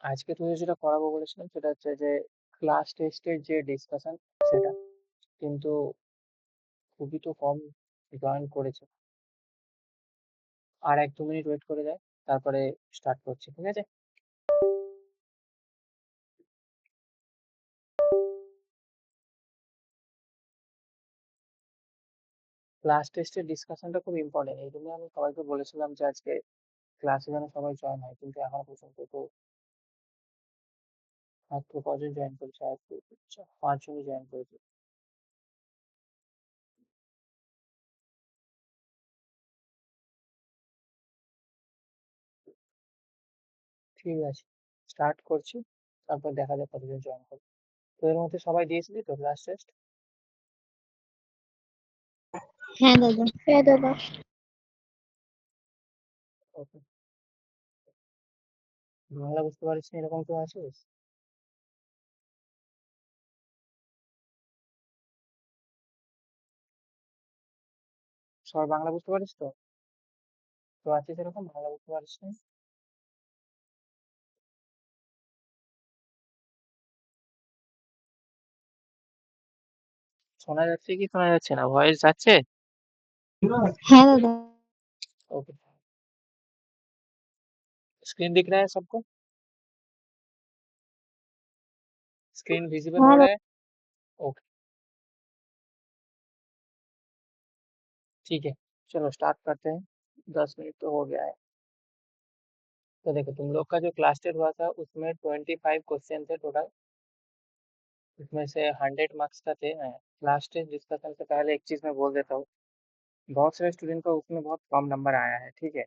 আজকে তোদের যেটা করাবো বলেছিলাম সেটা হচ্ছে যে ক্লাস টেস্টের যে ডিসকাশন সেটা, কিন্তু খুবই তো কম জয়েন করেছে। আর 1-2 মিনিট ওয়েট করে যায়, তারপরে স্টার্ট করছি, ঠিক আছে? ক্লাস টেস্টের ডিসকাশনটা খুব ইম্পর্টেন্ট, এই জন্য আমি সবাইকে বলেছিলাম যে আজকে ক্লাসে যেন সবাই জয়েন হয়, কিন্তু এখনো পর্যন্ত তো মাত্র কজন জয়েন করেছে? আর 5 জনই জয়েন করেছে। ঠিক আছে, স্টার্ট করছি, তারপর দেখা যাক কতজন জয়েন করে। তোদের মধ্যে সবাই দিয়েছিলি তো ক্লাস টেস্ট? হ্যাঁ দাদা। হ্যাঁ দাদা। ওকে। বাংলা বুঝতে পারিস না এরকম কেউ আছিস? সবাই বাংলা বুঝতে পারিস তো? তো আছিস এরকম বাংলা বুঝতে পারিস না? শোনা যাচ্ছে কি শোনা যাচ্ছে না? ভয়েস যাচ্ছে? হ্যাঁ দাদা। ओके। स्क्रीन दिख रहा है सबको? स्क्रीन विजिबल হ্যাঁ हो দাদা। रहा है? ओके, ठीक है। चलो स्टार्ट करते हैं। 10 मिनट तो हो गया है। तो देखो, तुम लोग का जो क्लास टेस्ट हुआ था उसमें 25 क्वेश्चन थे टोटल। उसमें से 100 मार्क्स का थे। क्लास टेस्ट डिस्कशन से पहले एक चीज मैं बोल देता हूँ। बहुत सारे स्टूडेंट का उसमें बहुत कम नंबर आया है, ठीक है?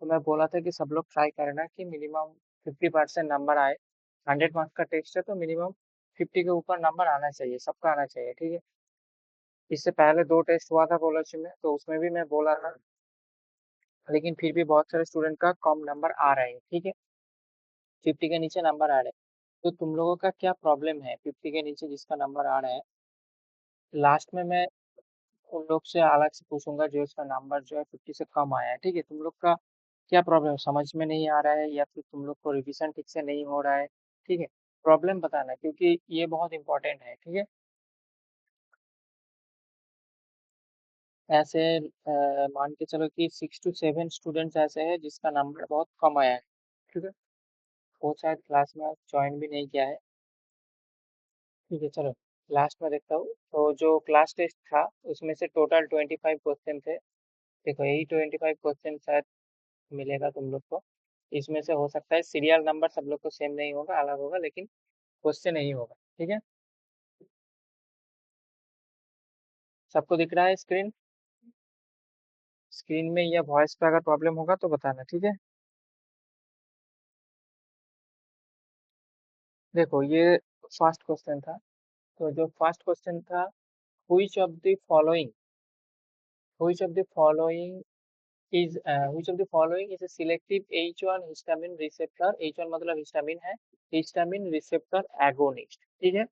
तो मैं बोला था कि सब लोग ट्राई करना कि मिनिमम 50% नंबर आए। 100 मार्क्स का टेस्ट है तो मिनिमम 50 के ऊपर नंबर आना चाहिए, सबका आना चाहिए, ठीक है? इससे पहले 2 टेस्ट हुआ था कॉलेज में, तो उसमें भी मैं बोला था, लेकिन फिर भी बहुत सारे स्टूडेंट का कम नंबर आ रहे हैं, ठीक है? 50 के नीचे नंबर आ रहे हैं। तो तुम लोगों का क्या प्रॉब्लम है 50 के नीचे जिसका नंबर आ रहा है? लास्ट में मैं उन लोग से अलग से पूछूंगा जो इसका नंबर जो है 50 से कम आया है, ठीक है? तुम लोग का क्या प्रॉब्लम, समझ में नहीं आ रहा है या फिर तुम लोग को रिवीजन ठीक से नहीं हो रहा है? ठीक है, प्रॉब्लम बताना, क्योंकि ये बहुत इंपॉर्टेंट है, ठीक है? ऐसे मान के चलो कि 6 to 7 स्टूडेंट्स ऐसे हैं जिसका नंबर बहुत कम आया है, ठीक है? वो शायद क्लास में ज्वाइन भी नहीं किया है। ठीक है, चलो लास्ट में देखता हूँ। तो जो क्लास टेस्ट था उसमें से टोटल 25 क्वेश्चन थे। देखो, यही 25 क्वेश्चन शायद मिलेगा तुम लोग को। इसमें से हो सकता है सीरियल नंबर सब लोग को सेम नहीं होगा, अलग होगा, लेकिन क्वेश्चन नहीं होगा, ठीक है? सबको दिख रहा है स्क्रीन? स्क्रीन में या वॉइस पे अगर प्रॉब्लम होगा तो बताना, ठीक है? देखो, ये फर्स्ट क्वेश्चन था। तो जो फर्स्ट क्वेश्चन था, which of the following which of the following which of the following is a selective H1 histamine receptor? H1 मतलब हिस्टामिन है, हिस्टामिन रिसेप्टर एगोनिस्ट, ठीक है?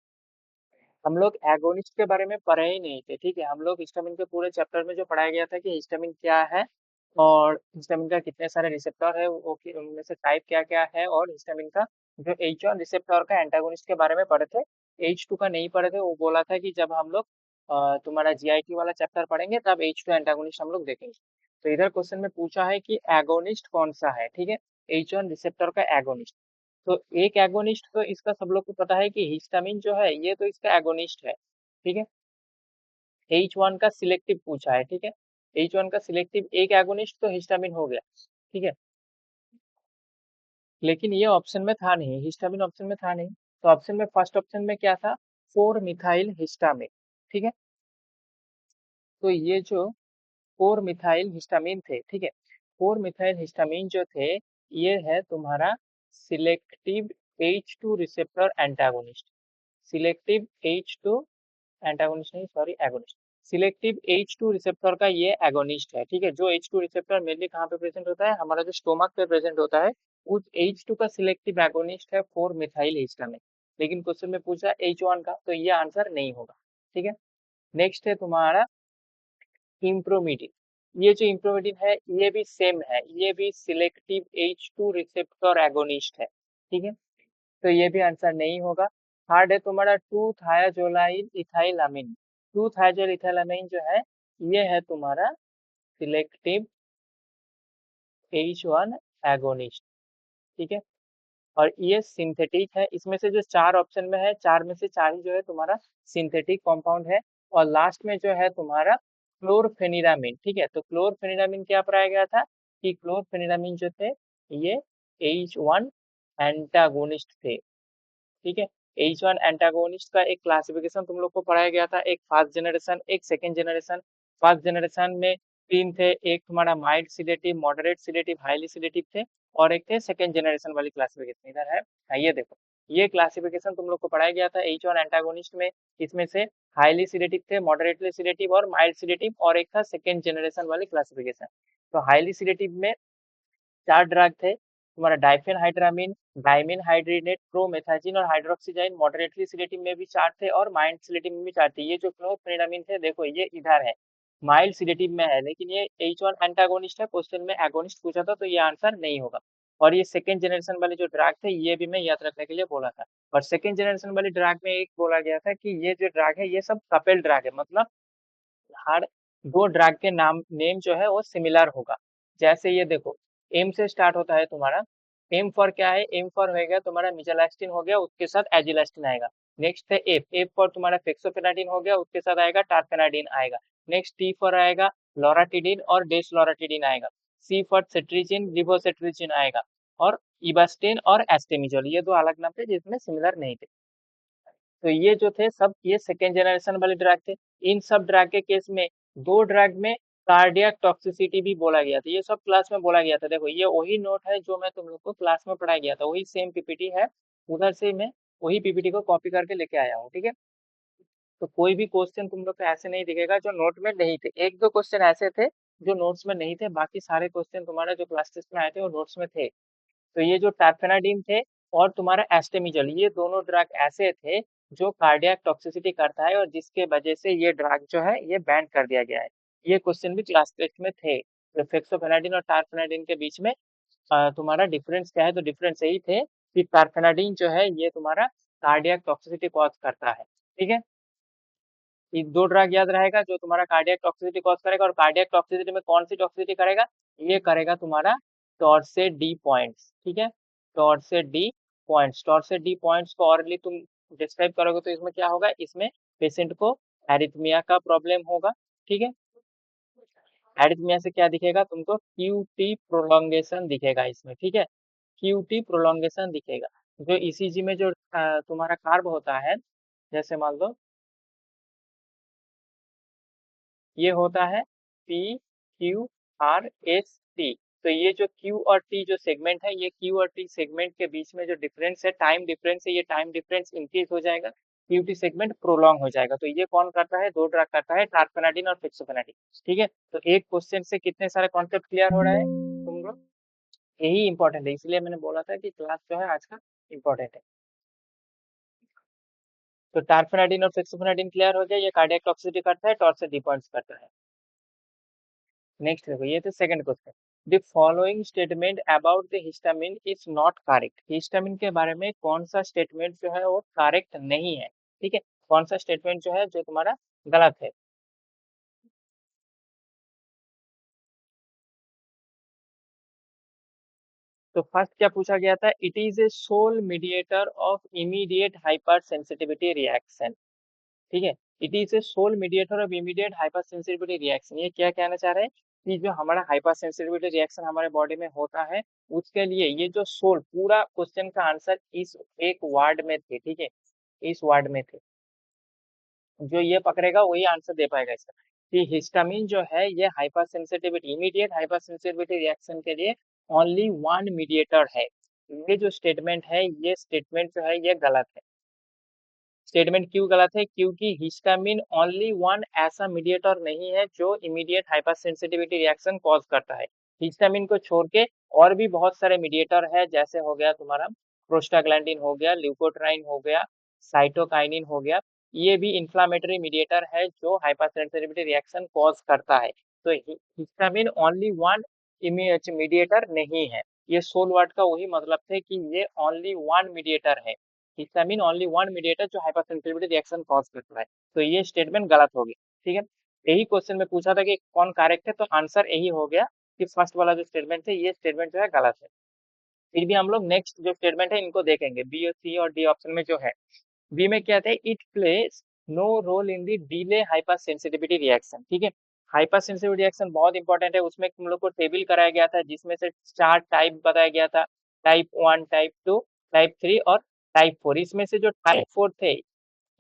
हम लोग एगोनिस्ट के बारे में पढ़े ही नहीं थे, ठीक है? हम लोग हिस्टामिन के पूरे चैप्टर में जो पढ़ाया गया था कि हिस्टामिन क्या है और हिस्टामिन का कितने सारे रिसेप्टर है, वो उनमें से टाइप क्या क्या है, और हिस्टामिन का जो H1 रिसेप्टर का एंटागोनिस्ट के बारे में पढ़े थे। H2 का नहीं पढ़े थे, वो बोला था कि जब हम लोग तुम्हारा जीआईटी वाला चैप्टर पढ़ेंगे तब H2 एंटागोनिस्ट हम लोग देखेंगे। तो इधर क्वेश्चन में पूछा है कि एगोनिस्ट कौन सा है, ठीक है? H1 रिसेप्टर का एगोनिस्ट। तो एक एगोनिस्ट तो इसका सब लोग को पता है कि हिस्टामिन जो है ये तो इसका एगोनिस्ट है, ठीक है? H1 का सिलेक्टिव पूछा है, ठीक है? H1 का सिलेक्टिव एक एगोनिस्ट तो हिस्टामिन हो गया, ठीक है? लेकिन ये ऑप्शन में था नहीं, हिस्टामिन ऑप्शन में था नहीं। तो ऑप्शन में फर्स्ट ऑप्शन में क्या था? 4 मिथाइल हिस्टामिन, ठीक है? तो ये जो 4 मिथाइल हिस्टामिन थे, ठीक है? 4 मिथाइल हिस्टामिन जो थे, ये है तुम्हारा selective H2 receptor antagonist. Selective H2 antagonist नहीं, sorry, agonist. Selective H2 receptor का ये एगोनिस्ट है, ठीक है? जो H2 रिसेप्टर मेनली कहाँ पे प्रेजेंट होता है? हमारा जो स्टोमक पे प्रेजेंट होता है, उस H2 का सिलेक्टिव एगोनिस्ट है 4 मिथाइल हिस्टामिन। लेकिन क्वेश्चन में पूछा H1 का, तो ये आंसर नहीं होगा, ठीक है? नेक्स्ट है तुम्हारा इम्प्रोमिडिन। ये जो इम्प्रोमिडिन है ये भी सेम है, ये भी सिलेक्टिव H2 रिसेप्टर एगोनिस्ट है, ठीक है, तो ये भी आंसर नहीं होगा। थर्ड है तुम्हारा टू थायाजोलाइल इथाइलामीन। टू थायाजोल इथाइलामीन जो है ये है तुम्हारा सिलेक्टिव H1 एगोनिस्ट, ठीक है, और ये सिंथेटिक है। इसमें से जो चार ऑप्शन में है, चार में से चार ही जो है तुम्हारा सिंथेटिक कंपाउंड है। और लास्ट में जो है तुम्हारा क्लोरफेनिरामिन, ठीक है, तो क्लोरफेनिरामिन क्या पढ़ाया गया था कि क्लोरफेनिरामिन जो थे ये H1 एंटागोनिस्ट थे, ठीक है। H1 एंटागोनिस्ट का एक क्लासिफिकेशन तुम लोग को पढ़ाया गया था, एक फर्स्ट जनरेशन, एक सेकेंड जनरेशन। फर्स्ट जनरेशन में तीन थे, एक तुम्हारा mild sedative, moderate sedative, highly sedative थे, और एक थे सेकेंड जनरेशन वाली क्लासिफिकेशन इधर है। ये देखो, ये क्लासिफिकेशन तुम लोग को पढ़ाया गया था H1 एंटागोनिस्ट में। इसमें से हाईली सिडेटिव थे, मॉडरेटली सिडेटिव और माइल्ड सिडेटिव, और एक था सेकेंड जनरेशन वाली क्लासिफिकेशन। तो हाईली सिडेटिव में चार ड्रग थे तुम्हारा, डाइफेनहाइड्रामिन, डाइमिन हाइड्रेनेट, प्रोमेथाजिन और हाइड्रोक्सीजाइन। मॉडरेटली सिलेटिव में भी चार थे और माइल्ड सिलेटिव में भी चार थे। ये जो क्लोरफेनिरामिन थे देखो ये इधर है, माइल्ड सिलेटिव में है, लेकिन ये H1 एंटागोनिस्ट है, क्वेश्चन में एगोनिस्ट पूछा था तो ये आंसर नहीं होगा। और ये सेकेंड जनरेशन वाले जो ड्रग थे ये भी मैं याद रखने के लिए बोला था। और सेकेंड जनरेशन वाले ड्रग में एक बोला गया था कि ये जो ड्रग है ये सब कपेल ड्रग है, मतलब हर दो ड्रग के नेम जो है वो सिमिलर होगा। जैसे ये देखो, एम से स्टार्ट होता है तुम्हारा, एम फॉर क्या है, एम फॉर हो गया तुम्हारा मिजलास्टिन हो गया, उसके साथ एजिलास्टिन आएगा। नेक्स्ट है एफ, एफ फॉर तुम्हारा फेक्सोफेनाडिन हो गया, उसके साथ आएगा टारफेनाडिन आएगा। नेक्स्ट टी फॉर आएगा लोराटिडिन और डेसलोराटिडिन आएगा। सी फॉर सेट्रिजिन, लिवोसेट्रिजिन आएगा। और इबास्टिन और एस्टेमिजोल, ये दो अलग नाम थे जिसमें सिमिलर नहीं थे। तो ये जो थे सब ये सेकेंड जनरेशन वाले ड्रग थे। इन सब ड्रग के केस में दो ड्रग में कार्डियक टॉक्सिसिटी भी बोला गया था, ये सब क्लास में बोला गया था। देखो ये वही नोट है जो मैं तुम लोग को क्लास में पढ़ाया गया था, वही सेम पीपीटी है, उधर से मैं वही पीपीटी को कॉपी करके लेके आया हूँ, ठीक है। तो कोई भी क्वेश्चन तुम लोग को ऐसे नहीं दिखेगा जो नोट में नहीं थे। एक दो क्वेश्चन ऐसे थे जो नोट्स में नहीं थे, बाकी सारे क्वेश्चन तुम्हारा जो क्लास टेस्ट में आए थे वो नोट्स में थे। तो ये जो टारफेनाडिन थे और तुम्हारा एस्टेमिजोल, ये दोनों ड्रग ऐसे थे जो कार्डियक टॉक्सिसिटी करता है और जिसके वजह से ये ड्रग जो है ये बैन कर दिया गया है। ये क्वेश्चन भी क्लास टेस्ट में थे। तो फेक्सोफेनाडिन और टारफेनाडिन के बीच में तुम्हारा डिफरेंस क्या है, तो डिफरेंस यही थे कि टारफेनाडिन जो है ये तुम्हारा कार्डियक टॉक्सिसिटी कॉज करता है, ठीक है। ये दो ड्रग याद रहेगा जो तुम्हारा कार्डियक टॉक्सिसिटी कॉज करेगा, और कार्डियक टॉक्सिसिटी में कौन सी टॉक्सिसिटी करेगा, ये करेगा तुम्हारा टॉर्सेट डी पॉइंट्स, ठीक है। टॉर्सेट डी पॉइंट्स, टॉर्सेट डी पॉइंट्स को ऑरली तुम डिस्क्राइब करोगे तो इसमें क्या होगा, इसमें पेशेंट को एरिथमिया का प्रॉब्लम होगा, ठीक है। एरिथमिया से क्या दिखेगा तुमको, क्यूटी प्रोलोंगेशन दिखेगा इसमें, ठीक है। क्यूटी प्रोलोंगेशन दिखेगा। जो ईसीजी में जो तुम्हारा कार्ब होता है, जैसे मान लो ये होता है P Q R S T. तो ये जो क्यू और टी जो सेगमेंट है, ये क्यू और टी सेगमेंट के बीच में जो डिफरेंस है, टाइम डिफरेंस है, ये टाइम डिफरेंस इंक्रीज हो जाएगा, क्यू टी सेगमेंट प्रोलॉन्ग हो जाएगा। तो ये कौन करता है, दो ड्रग करता है, टारफेनाडिन और फिक्सोफेनाडिन, ठीक है। तो एक क्वेश्चन से कितने सारे कॉन्सेप्ट क्लियर हो रहा है तुम लोग, यही इंपॉर्टेंट है, इसलिए मैंने बोला था कि क्लास जो है आज का इंपॉर्टेंट है। तो टारफेनाडिन और फिक्सोफेनाडिन क्लियर हो गया, ये कार्डियक टॉक्सिसिटी करता है, टॉर्सेट डी पॉइंट्स करता है। नेक्स्ट देखो, ये तो second question, the following statement about the histamine is not correct. Histamine के बारे में कौन सा स्टेटमेंट जो है वो करेक्ट नहीं है, ठीक है, कौन सा स्टेटमेंट जो है जो तुम्हारा गलत है। तो फर्स्ट क्या पूछा गया था, it is a sole mediator of immediate hyper sensitivity reaction, ठीक है। It is a sole mediator of immediate hyper sensitivity reaction, ये क्या कहना चाह रहे हैं कि जो हमारा हाइपर सेंसिटिविटी रिएक्शन हमारे बॉडी में होता है उसके लिए ये जो सोल, पूरा क्वेश्चन का आंसर इस एक वर्ड में थे, ठीक है, इस वर्ड में थे। जो ये पकड़ेगा वही आंसर दे पाएगा इसका, कि हिस्टामिन जो है ये hyper sensitivity, immediate hyper sensitivity reaction के लिए ओनली वन मीडिएटर है। ये जो स्टेटमेंट है ये स्टेटमेंट जो है ये गलत है। स्टेटमेंट क्यों गलत है, क्योंकि हिस्टामिन ओनली वन ऐसा मीडिएटर नहीं है जो immediate hyper sensitivity reaction cause करता है। हिस्टामिन को छोड़ के और भी बहुत सारे मीडिएटर है, जैसे हो गया तुम्हारा प्रोस्टाग्लैंडिन हो गया, ल्यूकोट्राइन हो गया, साइटोकाइनिन हो गया, ये भी इंफ्लामेटरी मीडिएटर है जो हाइपर सेंसिटिविटी रिएक्शन कॉज करता है। तो हिस्टामिन ओनली वन मीडिएटर नहीं है। ये सोल वर्ड का वही मतलब थे कि ये ओनली वन मीडिएटर है, हिस्टामिन ओनली वन मीडिएटर जो हाइपर सेंसिटिविटी रिएक्शन कॉज करता है। तो ये स्टेटमेंट गलत हो गया। ठीक है, यही क्वेश्चन में पूछा था कि कौन करेक्ट है, तो आंसर यही हो गया कि फर्स्ट वाला जो स्टेटमेंट है ये स्टेटमेंट जो है गलत है। फिर भी हम लोग नेक्स्ट जो स्टेटमेंट है इनको देखेंगे, बी और सी और डी ऑप्शन में जो है। बी में क्या था, it plays no role in the delay hyper sensitivity reaction. ठीक है, हाइपर सेंसिटिविटी रिएक्शन बहुत इंपॉर्टेंट है, उसमें तुम लोग को टेबल कराया गया था जिसमें से 4 टाइप बताया गया था, टाइप 1, टाइप 2, टाइप 3 और टाइप 4। इसमें से जो टाइप 4 थे,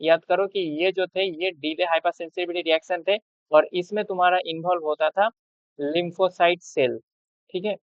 याद करो कि ये जो थे ये डिले हाइपर सेंसिटिविटी रिएक्शन थे, और इसमें तुम्हारा इन्वॉल्व होता था लिम्फोसाइट सेल। ठीक है,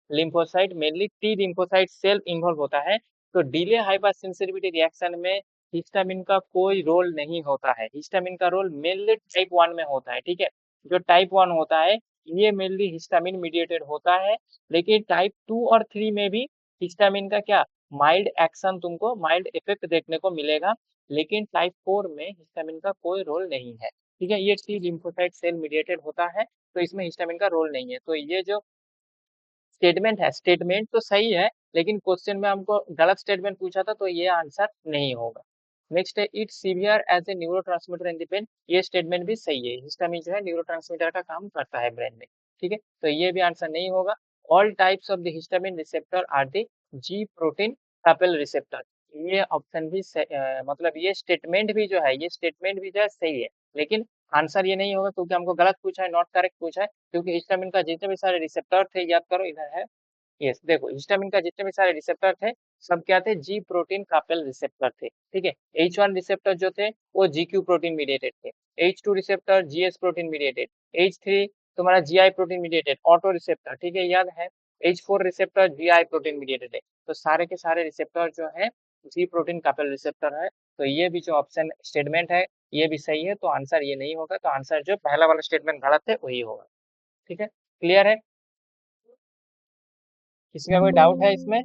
lymphocyte mainly T lymphocyte cell involve होता है। तो डिले हाइपर सेंसिटिविटी रिएक्शन में हिस्टामिन का कोई रोल नहीं होता है, हिस्टामिन का रोल मेनली टाइप 1 में होता है। ठीक है, जो टाइप 1 होता है ये मेनली हिस्टामिन मीडिएटेड होता है, लेकिन टाइप 2 और 3 में भी हिस्टामिन का क्या माइल्ड एक्शन, तुमको माइल्ड इफेक्ट देखने को मिलेगा, लेकिन टाइप 4 में हिस्टामिन का कोई रोल नहीं है। ठीक है, ये टी लिम्फोसाइट सेल मीडिएटेड होता है, तो इसमें हिस्टामिन का रोल नहीं है। तो ये जो स्टेटमेंट है, स्टेटमेंट तो सही है, लेकिन क्वेश्चन में हमको गलत स्टेटमेंट पूछा था, तो ये आंसर नहीं होगा। नेक्स्ट है, it serves as a neurotransmitter in the brain. ये स्टेटमेंट भी सही है, हिस्टामिन जो है न्यूरोट्रांसमीटर का काम करता है ब्रेन में। ठीक है, तो ये भी आंसर नहीं होगा। All types of the histamine receptor are the G protein coupled receptor. ये ऑप्शन भी मतलब ये स्टेटमेंट भी जो है, ये स्टेटमेंट भी जो है सही है, लेकिन आंसर ये नहीं होगा क्योंकि हमको गलत पूछा है, नॉट करेक्ट पूछा है। क्योंकि हिस्टामिन का जितने भी सारे रिसेप्टर थे, याद करो इधर है, यस देखो हिस्टामिन का जितने भी सारे रिसेप्टर थे सब क्या थे, जी प्रोटीन कापेल रिसेप्टर थे। ठीक है, H1 रिसेप्टर जो थे वो GQ प्रोटीन मीडिएटेड थे, H2 receptor GS protein mediated, H3 तुम्हारा GI protein mediated auto receptor. ठीक है, याद है, H4 receptor GI protein mediated है। तो सारे के सारे रिसेप्टर जो है जी प्रोटीन कापेल रिसेप्टर है। तो ये भी जो ऑप्शन स्टेटमेंट है ये भी सही है, तो आंसर ये नहीं होगा, तो आंसर जो पहला वाला स्टेटमेंट गलत है वही होगा। ठीक है, क्लियर है, किसी का कोई डाउट है इसमें,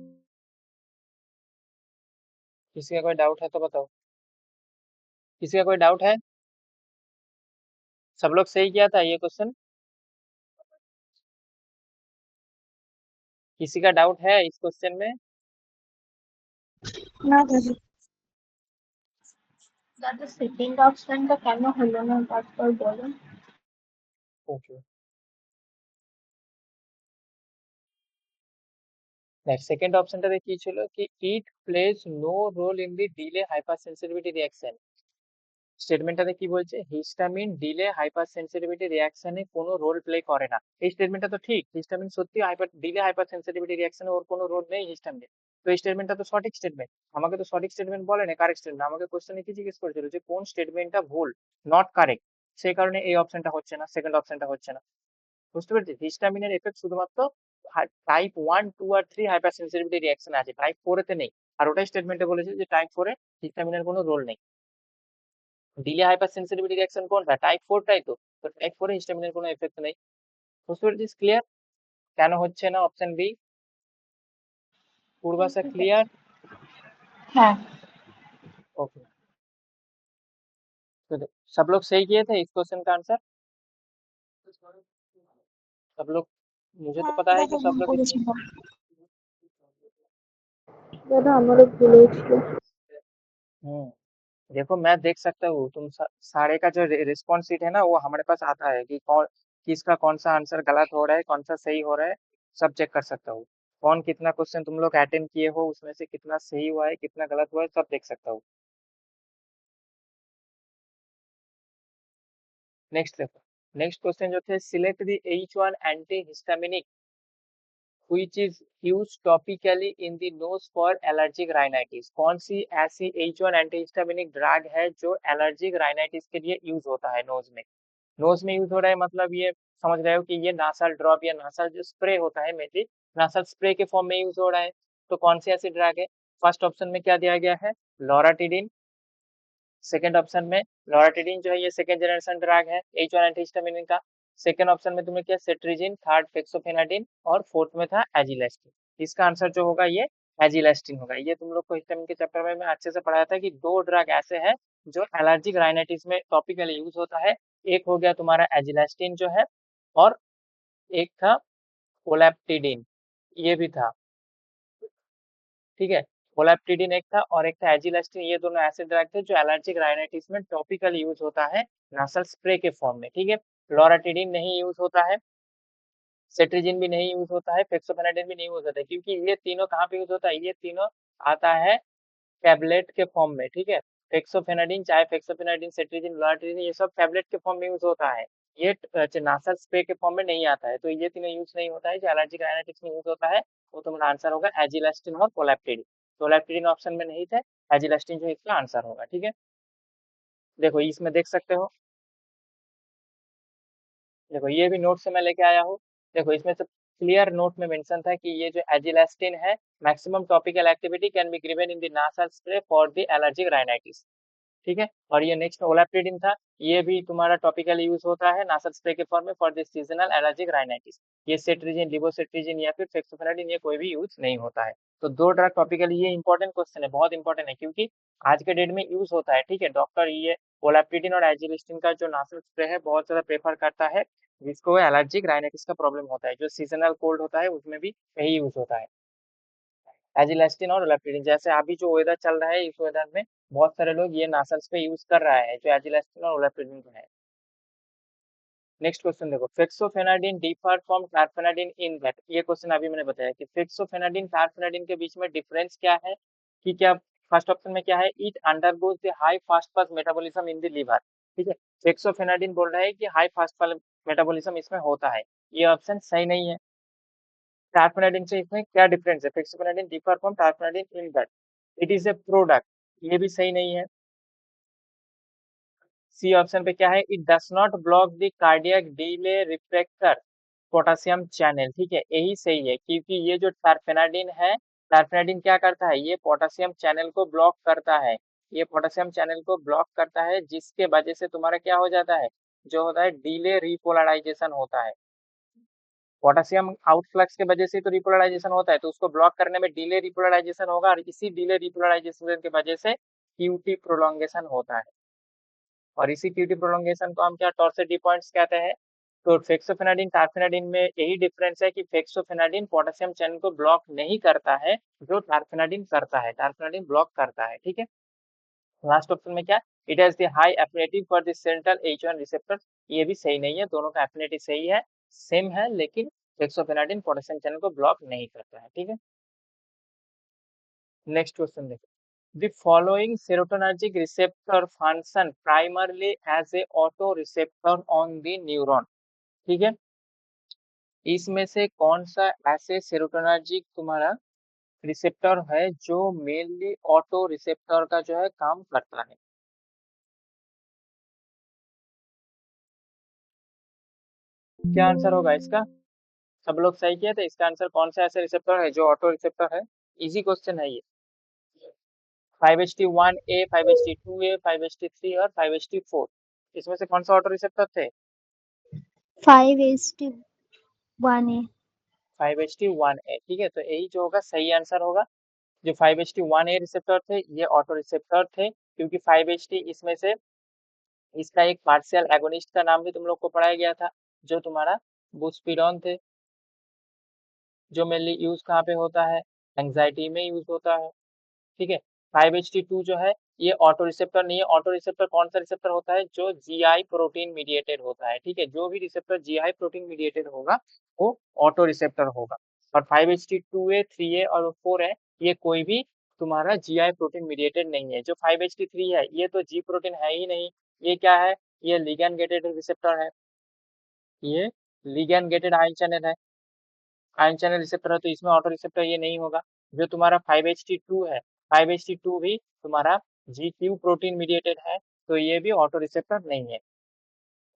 किसी का कोई डाउट है तो बताओ, किसी का कोई डाउट है? सब लोग सही किया था ये क्वेश्चन, किसी का डाउट है इस क्वेश्चन में? না দাদা দাদা সেকেন্ড অপশনটা কেন হলো না তারপর বলো। ओके, नेक्स्ट सेकंड ऑप्शनটা কি ছিল कि it plays no role in the delay hyper sensitivity reaction. স্টেটমেন্টটাতে কি বলছে, হিস্টামিন ডিলে হাইপার সেন্সিটিভিটি রিঅ্যাকশনে কোনো রোল প্লে করে না। এই স্টেটমেন্টটা তো ঠিক, হিস্টামিন সত্যি হাইপার ডিলে হাইপার সেন্সিটিভিটি রিঅ্যাকশনে ওর কোনো রোল নেই হিস্টামিনের। তো এই স্টেটমেন্টটা তো সঠিক স্টেটমেন্ট, আমাকে তো সঠিক স্টেটমেন্ট বলে না, কারেক্ট স্টেটমেন্ট। আমাকে কোশ্চেনে কি জিজ্ঞেস করেছিল যে কোন স্টেটমেন্টটা ভুল, নট কারেক্ট, সেই কারণে এই অপশনটা হচ্ছে না, সেকেন্ড অপশনটা হচ্ছে না। বুঝতে পেরেছিস, হিস্টামিনের এফেক্ট শুধুমাত্র টাইপ 1, 2 আর 3 হাইপার সেন্সিটিভিটি রিঅ্যাকশনে আছে, টাইপ 4 এতে নেই। আর ওটাই স্টেটমেন্টে বলেছে যে টাইপ 4 এ হিস্টামিনের কোনো রোল নেই। ডিলে হাইপার সেন্সিটিভিটি রিঅ্যাকশন কোনটা, টাইপ 4 টাই তো। তো টাইপ 4 এ হিস্টামিনের কোনো এফেক্ট নেই। বুঝতে পেরেছিস, ক্লিয়ার? কেন হচ্ছে না অপশন বি? পূর্বাশা ঠিক আছে। ক্লিয়ার? হ্যাঁ। ओके, तो सब लोग सही किए थे इस क्वेश्चन का आंसर, सब लोग, मुझे तो হ্যাঁ पता है कि দাদা सब ভুল लोग इसमें, করেছিলাম। দাদা আমারও ভুল হয়েছিল। देखो मैं देख सकता हूँ, तुम सारे का जो रिस्पॉन्स शीट है ना वो हमारे पास आता है कि कौन किसका कौन सा आंसर गलत हो रहा है, कौन सा सही हो रहा है, सब चेक कर सकता हूँ। कौन कितना क्वेश्चन तुम लोग अटेंड किए हो, उसमें से कितना सही हुआ है कितना गलत हुआ है, सब देख सकता हूँ। नेक्स्ट देखो, नेक्स्ट क्वेश्चन जो थे, select the H1 anti histaminic which is used topically in the nose for allergic rhinitis. कौन सी ऐसी H1 एंटी हिस्टामिनिक ड्रग है जो एलर्जिक राइनाइटिस के लिए यूज होता है नोज में। नोज में यूज हो रहा है मतलब ये समझ रहे हो कि ये नासल ड्रॉप या नासल जो स्प्रे होता है मेनली, नासल स्प्रे के फॉर्म में यूज हो रहा है। तो कौन सी ऐसी ड्रग है? फर्स्ट ऑप्शन में क्या दिया गया है, लोराटिडिन। सेकेंड ऑप्शन में लोराटिडिन जो है ये सेकेंड जनरेशन ड्रग है H1 एंटीहिस्टामिन का। सेकेंड ऑप्शन में तुमने किया सेट्रिजिन, थर्ड फेक्सोफेनाडिन और फोर्थ में था एजिलेस्टिन। इसका आंसर जो होगा ये एजिलेस्टिन होगा। ये तुम लोग को हिस्टामिन के चैप्टर में मैं अच्छे से पढ़ाया था कि दो ड्रग ऐसे हैं जो एलर्जिक राइनाइटिस में टॉपिकली यूज होता है। एक हो गया तुम्हारा एजिलेस्टिन जो है, और एक था ओलैप्टिडिन। ये भी था, ठीक है। कोलैप्टिडिन एक था और एक था एजिलस्टिन, ये दोनों एसिड ड्रग थे जो एलर्जिक राइनाइटिस में टॉपिकल यूज होता है नासल स्प्रे के फॉर्म में, ठीक है। लोराटिडिन नहीं यूज होता है, सेट्रिजिन भी नहीं यूज होता है, फेक्सोफेनाडिन भी नहीं यूज होता है, क्योंकि ये तीनों कहाँ पे यूज होता है, ये तीनों आता है टैबलेट के फॉर्म में, ठीक है। फेक्सोफेनाडिन, चाहे फेक्सोफेनाडिन, सेट्रिजिन, लोराटिडिन, ये सब टैबलेट के फॉर्म में यूज होता है। ये नासल स्प्रे के फॉर्म में नहीं आता है, तो ये तीनों यूज नहीं होता है। जो एलर्जिक राइनाइटिस में यूज होता है वो तुम्हारा आंसर होगा एजिलस्टिन और कोलैप्टिडिन। कोलैप्टिडिन ऑप्शन में नहीं थे, एजिलस्टिन जो इसका आंसर होगा, ठीक है। देखो इसमें देख सकते हो, देखो ये भी नोट से मैं लेके आया हूँ। देखो इसमें से क्लियर नोट में मेंशन था कि ये जो एजिलस्टिन है, maximum topical activity can be given in the nasal spray for the allergic rhinitis, ठीक है। और ये नेक्स्ट ओलाप्रिडिन था, ये भी तुम्हारा टॉपिकल यूज होता है नासल स्प्रे के फॉर्म में for this seasonal allergic rhinitis. ये सेट्रिजिन, लिवोसेट्रिजिन या फिर फेक्सोफेनाडिन ये कोई भी यूज नहीं होता है। तो दो ड्रग टॉपिकल, ये इंपॉर्टेंट क्वेश्चन है, बहुत इंपॉर्टेंट है, क्योंकि आज के डेट में यूज होता है, ठीक है। डॉक्टर ये ओलाप्रिडिन और एजिलिस्टिन का जो नासल स्प्रे है बहुत ज्यादा प्रेफर करता है, जिसको एलर्जिक राइनाइटिस का प्रॉब्लम होता है, जो सीजनल कोल्ड होता है उसमें भी यही यूज होता है, एजिलेस्टिन और ओलाप्रिडिन। जैसे अभी जो वेदर चल रहा है, इस वेदर में बहुत सारे लोग ये नासल्स पे यूज कर रहा है जो एजिलेस्टिन और ओलाप्रिडिन का है। नेक्स्ट क्वेश्चन देखो, फेक्सोफेनाडिन differ from terfenadine in that, ये क्वेश्चन अभी मैंने बताया कि फेक्सोफेनाडिन टारफेनाडिन के बीच में डिफरेंस क्या है, कि क्या फर्स्ट ऑप्शन में क्या है, it undergoes the high fast fast metabolism in the liver, ठीक है। फेक्सोफेनाडिन बोल रहा है कि हाई फास्ट मेटाबॉलिज्म इसमें होता है, ये ऑप्शन सही नहीं है। टारफेनाडिन से इसमें क्या डिफरेंस है, fexofenadine differ from terfenadine in that it is a product, ये भी सही नहीं है। सी ऑप्शन पे क्या है, it does not block the cardiac delay reflector potassium channel, ठीक है, यही सही है, क्योंकि ये जो टारफेनाडिन है, टारफेनाडिन क्या करता है, ये पोटासियम चैनल को ब्लॉक करता है, ये पोटासियम चैनल को ब्लॉक करता है, जिसके वजह से तुम्हारा क्या हो जाता है, जो होता है डीले रिपोलराइजेशन होता है। पोटेशियम आउटफ्लक्स के वजह से तो रिपोलराइजेशन होता है, तो उसको ब्लॉक करने में डिले रिपोलराइजेशन होगा, और इसी डिले रिपोलराइजेशन की वजह से क्यूटी प्रोलॉन्गेशन होता है, और इसी क्यूटी प्रोलॉन्गेशन को हम क्या टॉर्सिटी पॉइंट्स कहते हैं। तो फेक्सोफेनाडिन टारफेनाडिन में यही डिफरेंस है कि फेक्सोफेनाडिन पोटेशियम चैनल को ब्लॉक नहीं करता है, जो टारफेनाडिन करता है, टारफेनाडिन ब्लॉक करता है, ठीक है। लास्ट ऑप्शन में क्या, it has the high affinity for the central H1 receptor, ये भी सही नहीं है, दोनों का एफिनिटी सही है, सेम है, लेकिन हेक्सोफेनाडिन पोटेशियम चैनल को ब्लॉक नहीं करता है, ठीक है। नेक्स्ट क्वेश्चन देखो, the following serotonergic receptor function primarily as a auto receptor on the neuron, ठीक है। इसमें से कौन सा ऐसे सेरोटोनर्जिक तुम्हारा रिसेप्टर है जो मेनली ऑटो रिसेप्टर का जो है काम करता है, क्या आंसर होगा इसका। सब लोग सही किए थे, इसका आंसर कौन सा ऐसा रिसेप्टर है जो ऑटो रिसेप्टर है, इजी क्वेश्चन है ये। 5HT1A, 5HT2A, 5HT3 और 5HT4, इसमें से कौन सा ऑटो रिसेप्टर थे। 5:1 5HT1A, ठीक है, तो यही जो होगा सही आंसर होगा। जो 5HT1A रिसेप्टर थे ये ऑटो रिसेप्टर थे, क्योंकि 5HT इसमें से इसका एक पार्शियल एगोनिस्ट का नाम भी तुम लोग को पढ़ाया गया था, जो तुम्हारा बुस्पिरॉन थे, जो मेनली यूज कहाँ पे होता है, एंजाइटी में यूज होता है, ठीक है। 5HT2 जो है ये ऑटो रिसेप्टर नहीं है, ऑटो रिसेप्टर कौन सा रिसेप्टर होता है, जो जीआई प्रोटीन मीडिएटेड होता है, ठीक है, जो भी रिसेप्टर जीआई प्रोटीन मीडिएटेड होगा वो ऑटो रिसेप्टर होगा। और 5HT2A, 3A और 4 है, ये कोई भी तुम्हारा जीआई प्रोटीन मीडिएटेड नहीं है। जो 5HT3 है ये तो जी प्रोटीन है ही नहीं, ये क्या है, ये लिगैंड गेटेड रिसेप्टर है, ये लिगैंड गेटेड आयन चैनल है, आयन चैनल रिसेप्टर है, तो इसमें ऑटो रिसेप्टर ये नहीं होगा। जो तुम्हारा 5HT2 है, 5HT2 भी तुम्हारा GQ प्रोटीन मीडिएटेड है, तो ये भी ऑटो रिसेप्टर नहीं है।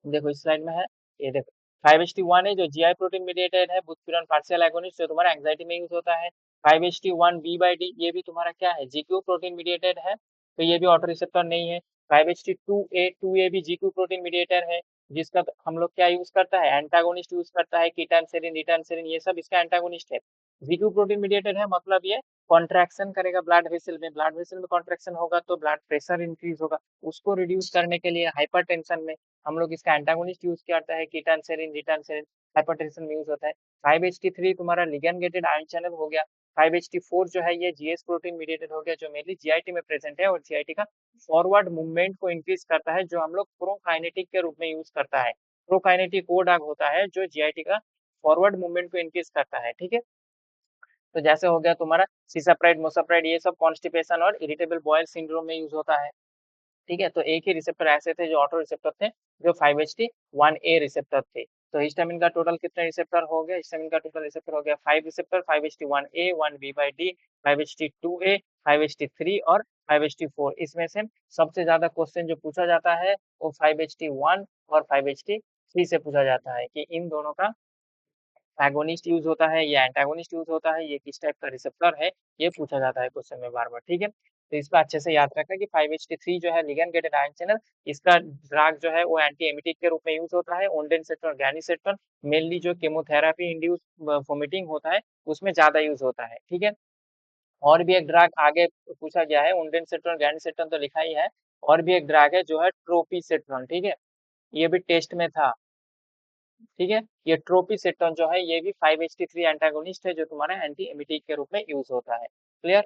देखो इस स्लाइड में है, ये देखो 5HT1 है जो जीआई प्रोटीन मीडिएटेड है, बुस्पिरॉन पार्शियल एगोनिस्ट जो तुम्हारा एंजाइटी में यूज होता है। 5HT1B/D ये भी तुम्हारा क्या है, GQ प्रोटीन मीडिएटेड है, तो ये भी ऑटो रिसेप्टर नहीं है। 5HT2A, 2A भी GQ प्रोटीन मीडिएटर है, जिसका हम लोग क्या यूज करता है, एंटागोनिस्ट यूज करता है, कीटांसेरिन, रिटांसेरिन, ये सब इसका एंटागोनिस्ट है। GQ प्रोटीन मीडिएटेड है, मतलब ये कॉन्ट्रैक्शन करेगा ब्लड वेसल में, ब्लड वेसल में कॉन्ट्रैक्शन होगा तो ब्लड प्रेशर इंक्रीज होगा, उसको रिड्यूस करने के लिए हाइपरटेंशन में हम लोग इसका एंटागोनिस्ट यूज करता है, कीटांसेरिन, रिटांसेरिन, हाइपरटेंशन में यूज होता है। 5HT3 तुम्हारा लिगैंड गेटेड आयन चैनल हो गया। 5HT4 जो है ये जीएस प्रोटीन मीडिएटेड हो गया, जो मेनली जीआईटी में प्रेजेंट है, और जीआईटी का फॉरवर्ड मूवमेंट को इंक्रीज करता है, जो हम लोग प्रोकाइनेटिक के रूप में यूज करता है। प्रोकाइनेटिक वो ड्रग होता है जो जीआईटी का फॉरवर्ड मूवमेंट को इंक्रीज करता है, ठीक है। तो जैसे हो गया तुम्हारा सिसाप्राइड, मोसाप्राइड, ये सब कॉन्स्टिपेशन और इरिटेबल बॉयल सिंड्रोम में यूज होता है, ठीक है। तो एक ही रिसेप्टर ऐसे थे जो ऑटो रिसेप्टर थे, जो 5HT1A रिसेप्टर थे। तो हिस्टामिन का टोटल कितने रिसेप्टर हो गया? हिस्टामिन का टोटल रिसेप्टर हो गया 5 receptor, 5HT1A, 1B/D, 5HT2A, 5HT3 और 5HT4। इसमें से सबसे ज्यादा क्वेश्चन जो पूछा जाता है वो 5HT1 और 5HT3 से पूछा जाता है कि इन दोनों का एगोनिस्ट यूज होता है या एंटागोनिस्ट यूज होता है, ये किस टाइप का रिसेप्टर है, ये पूछा जाता है क्वेश्चन में बार बार, ठीक है। तो इसको अच्छे से याद रखना कि 5HT3 जो है लिगैंड गेटेड आयन चैनल, इसका ड्रग जो है वो एंटी एमिटिक के रूप में यूज होता है। ओंडेनसेट्रॉन और गैनिसेट्रॉन मेनली जो केमोथेरेपी इंड्यूस वोमिटिंग होता है उसमें ज्यादा यूज होता है, ठीक है। और भी एक ड्रग आगे पूछा गया है, ओंडेनसेट्रॉन गैनिसेट्रॉन तो लिखा ही है, और भी एक ड्रग है जो है ट्रोपीसेट्रॉन, ठीक है, ये भी टेस्ट में था, ठीक है। ये ट्रोपीसेटोन जो है ये भी 5HT3 एंटागोनिस्ट है, जो तुम्हारा एंटी एमिटिक के रूप में यूज होता है। क्लियर?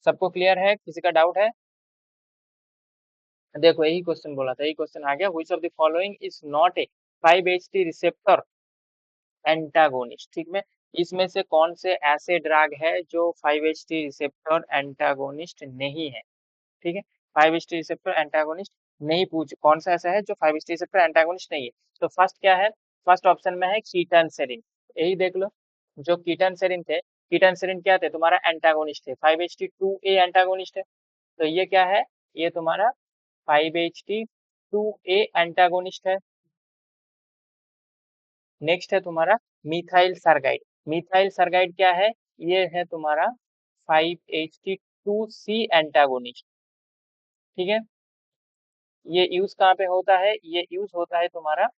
सबको क्लियर है? किसी का डाउट है? देखो यही क्वेश्चन बोला था, यही क्वेश्चन आ गया, which of the following is not a 5HT receptor antagonist, ठीक है। इसमें से कौन से ऐसे ड्रग है जो 5HT रिसेप्टर एंटागोनिस्ट नहीं है, ठीक है। 5HT रिसेप्टर एंटागोनिस्ट नहीं, पूछ कौन सा ऐसा है जो 5HT रिसेप्टर एंटागोनिस्ट नहीं है। तो फर्स्ट क्या है? फर्स्ट ऑप्शन में है कीटन सेरिन, यही देख लो। जो कीटन सेरिन थे, कीटन सेरिन क्या थे? तुम्हारा एंटागोनिस्ट थे, 5HT2A एंटागोनिस्ट है। तो ये क्या है? ये तुम्हारा 5HT2A एंटागोनिस्ट है। नेक्स्ट है तुम्हारा मिथाइल सरगाइड। मिथाइल सरगाइड क्या है? ये है तुम्हारा 5HT2C एंटागोनिस्ट, ठीक है। ये यूज कहाँ पे होता है? ये यूज होता है तुम्हारा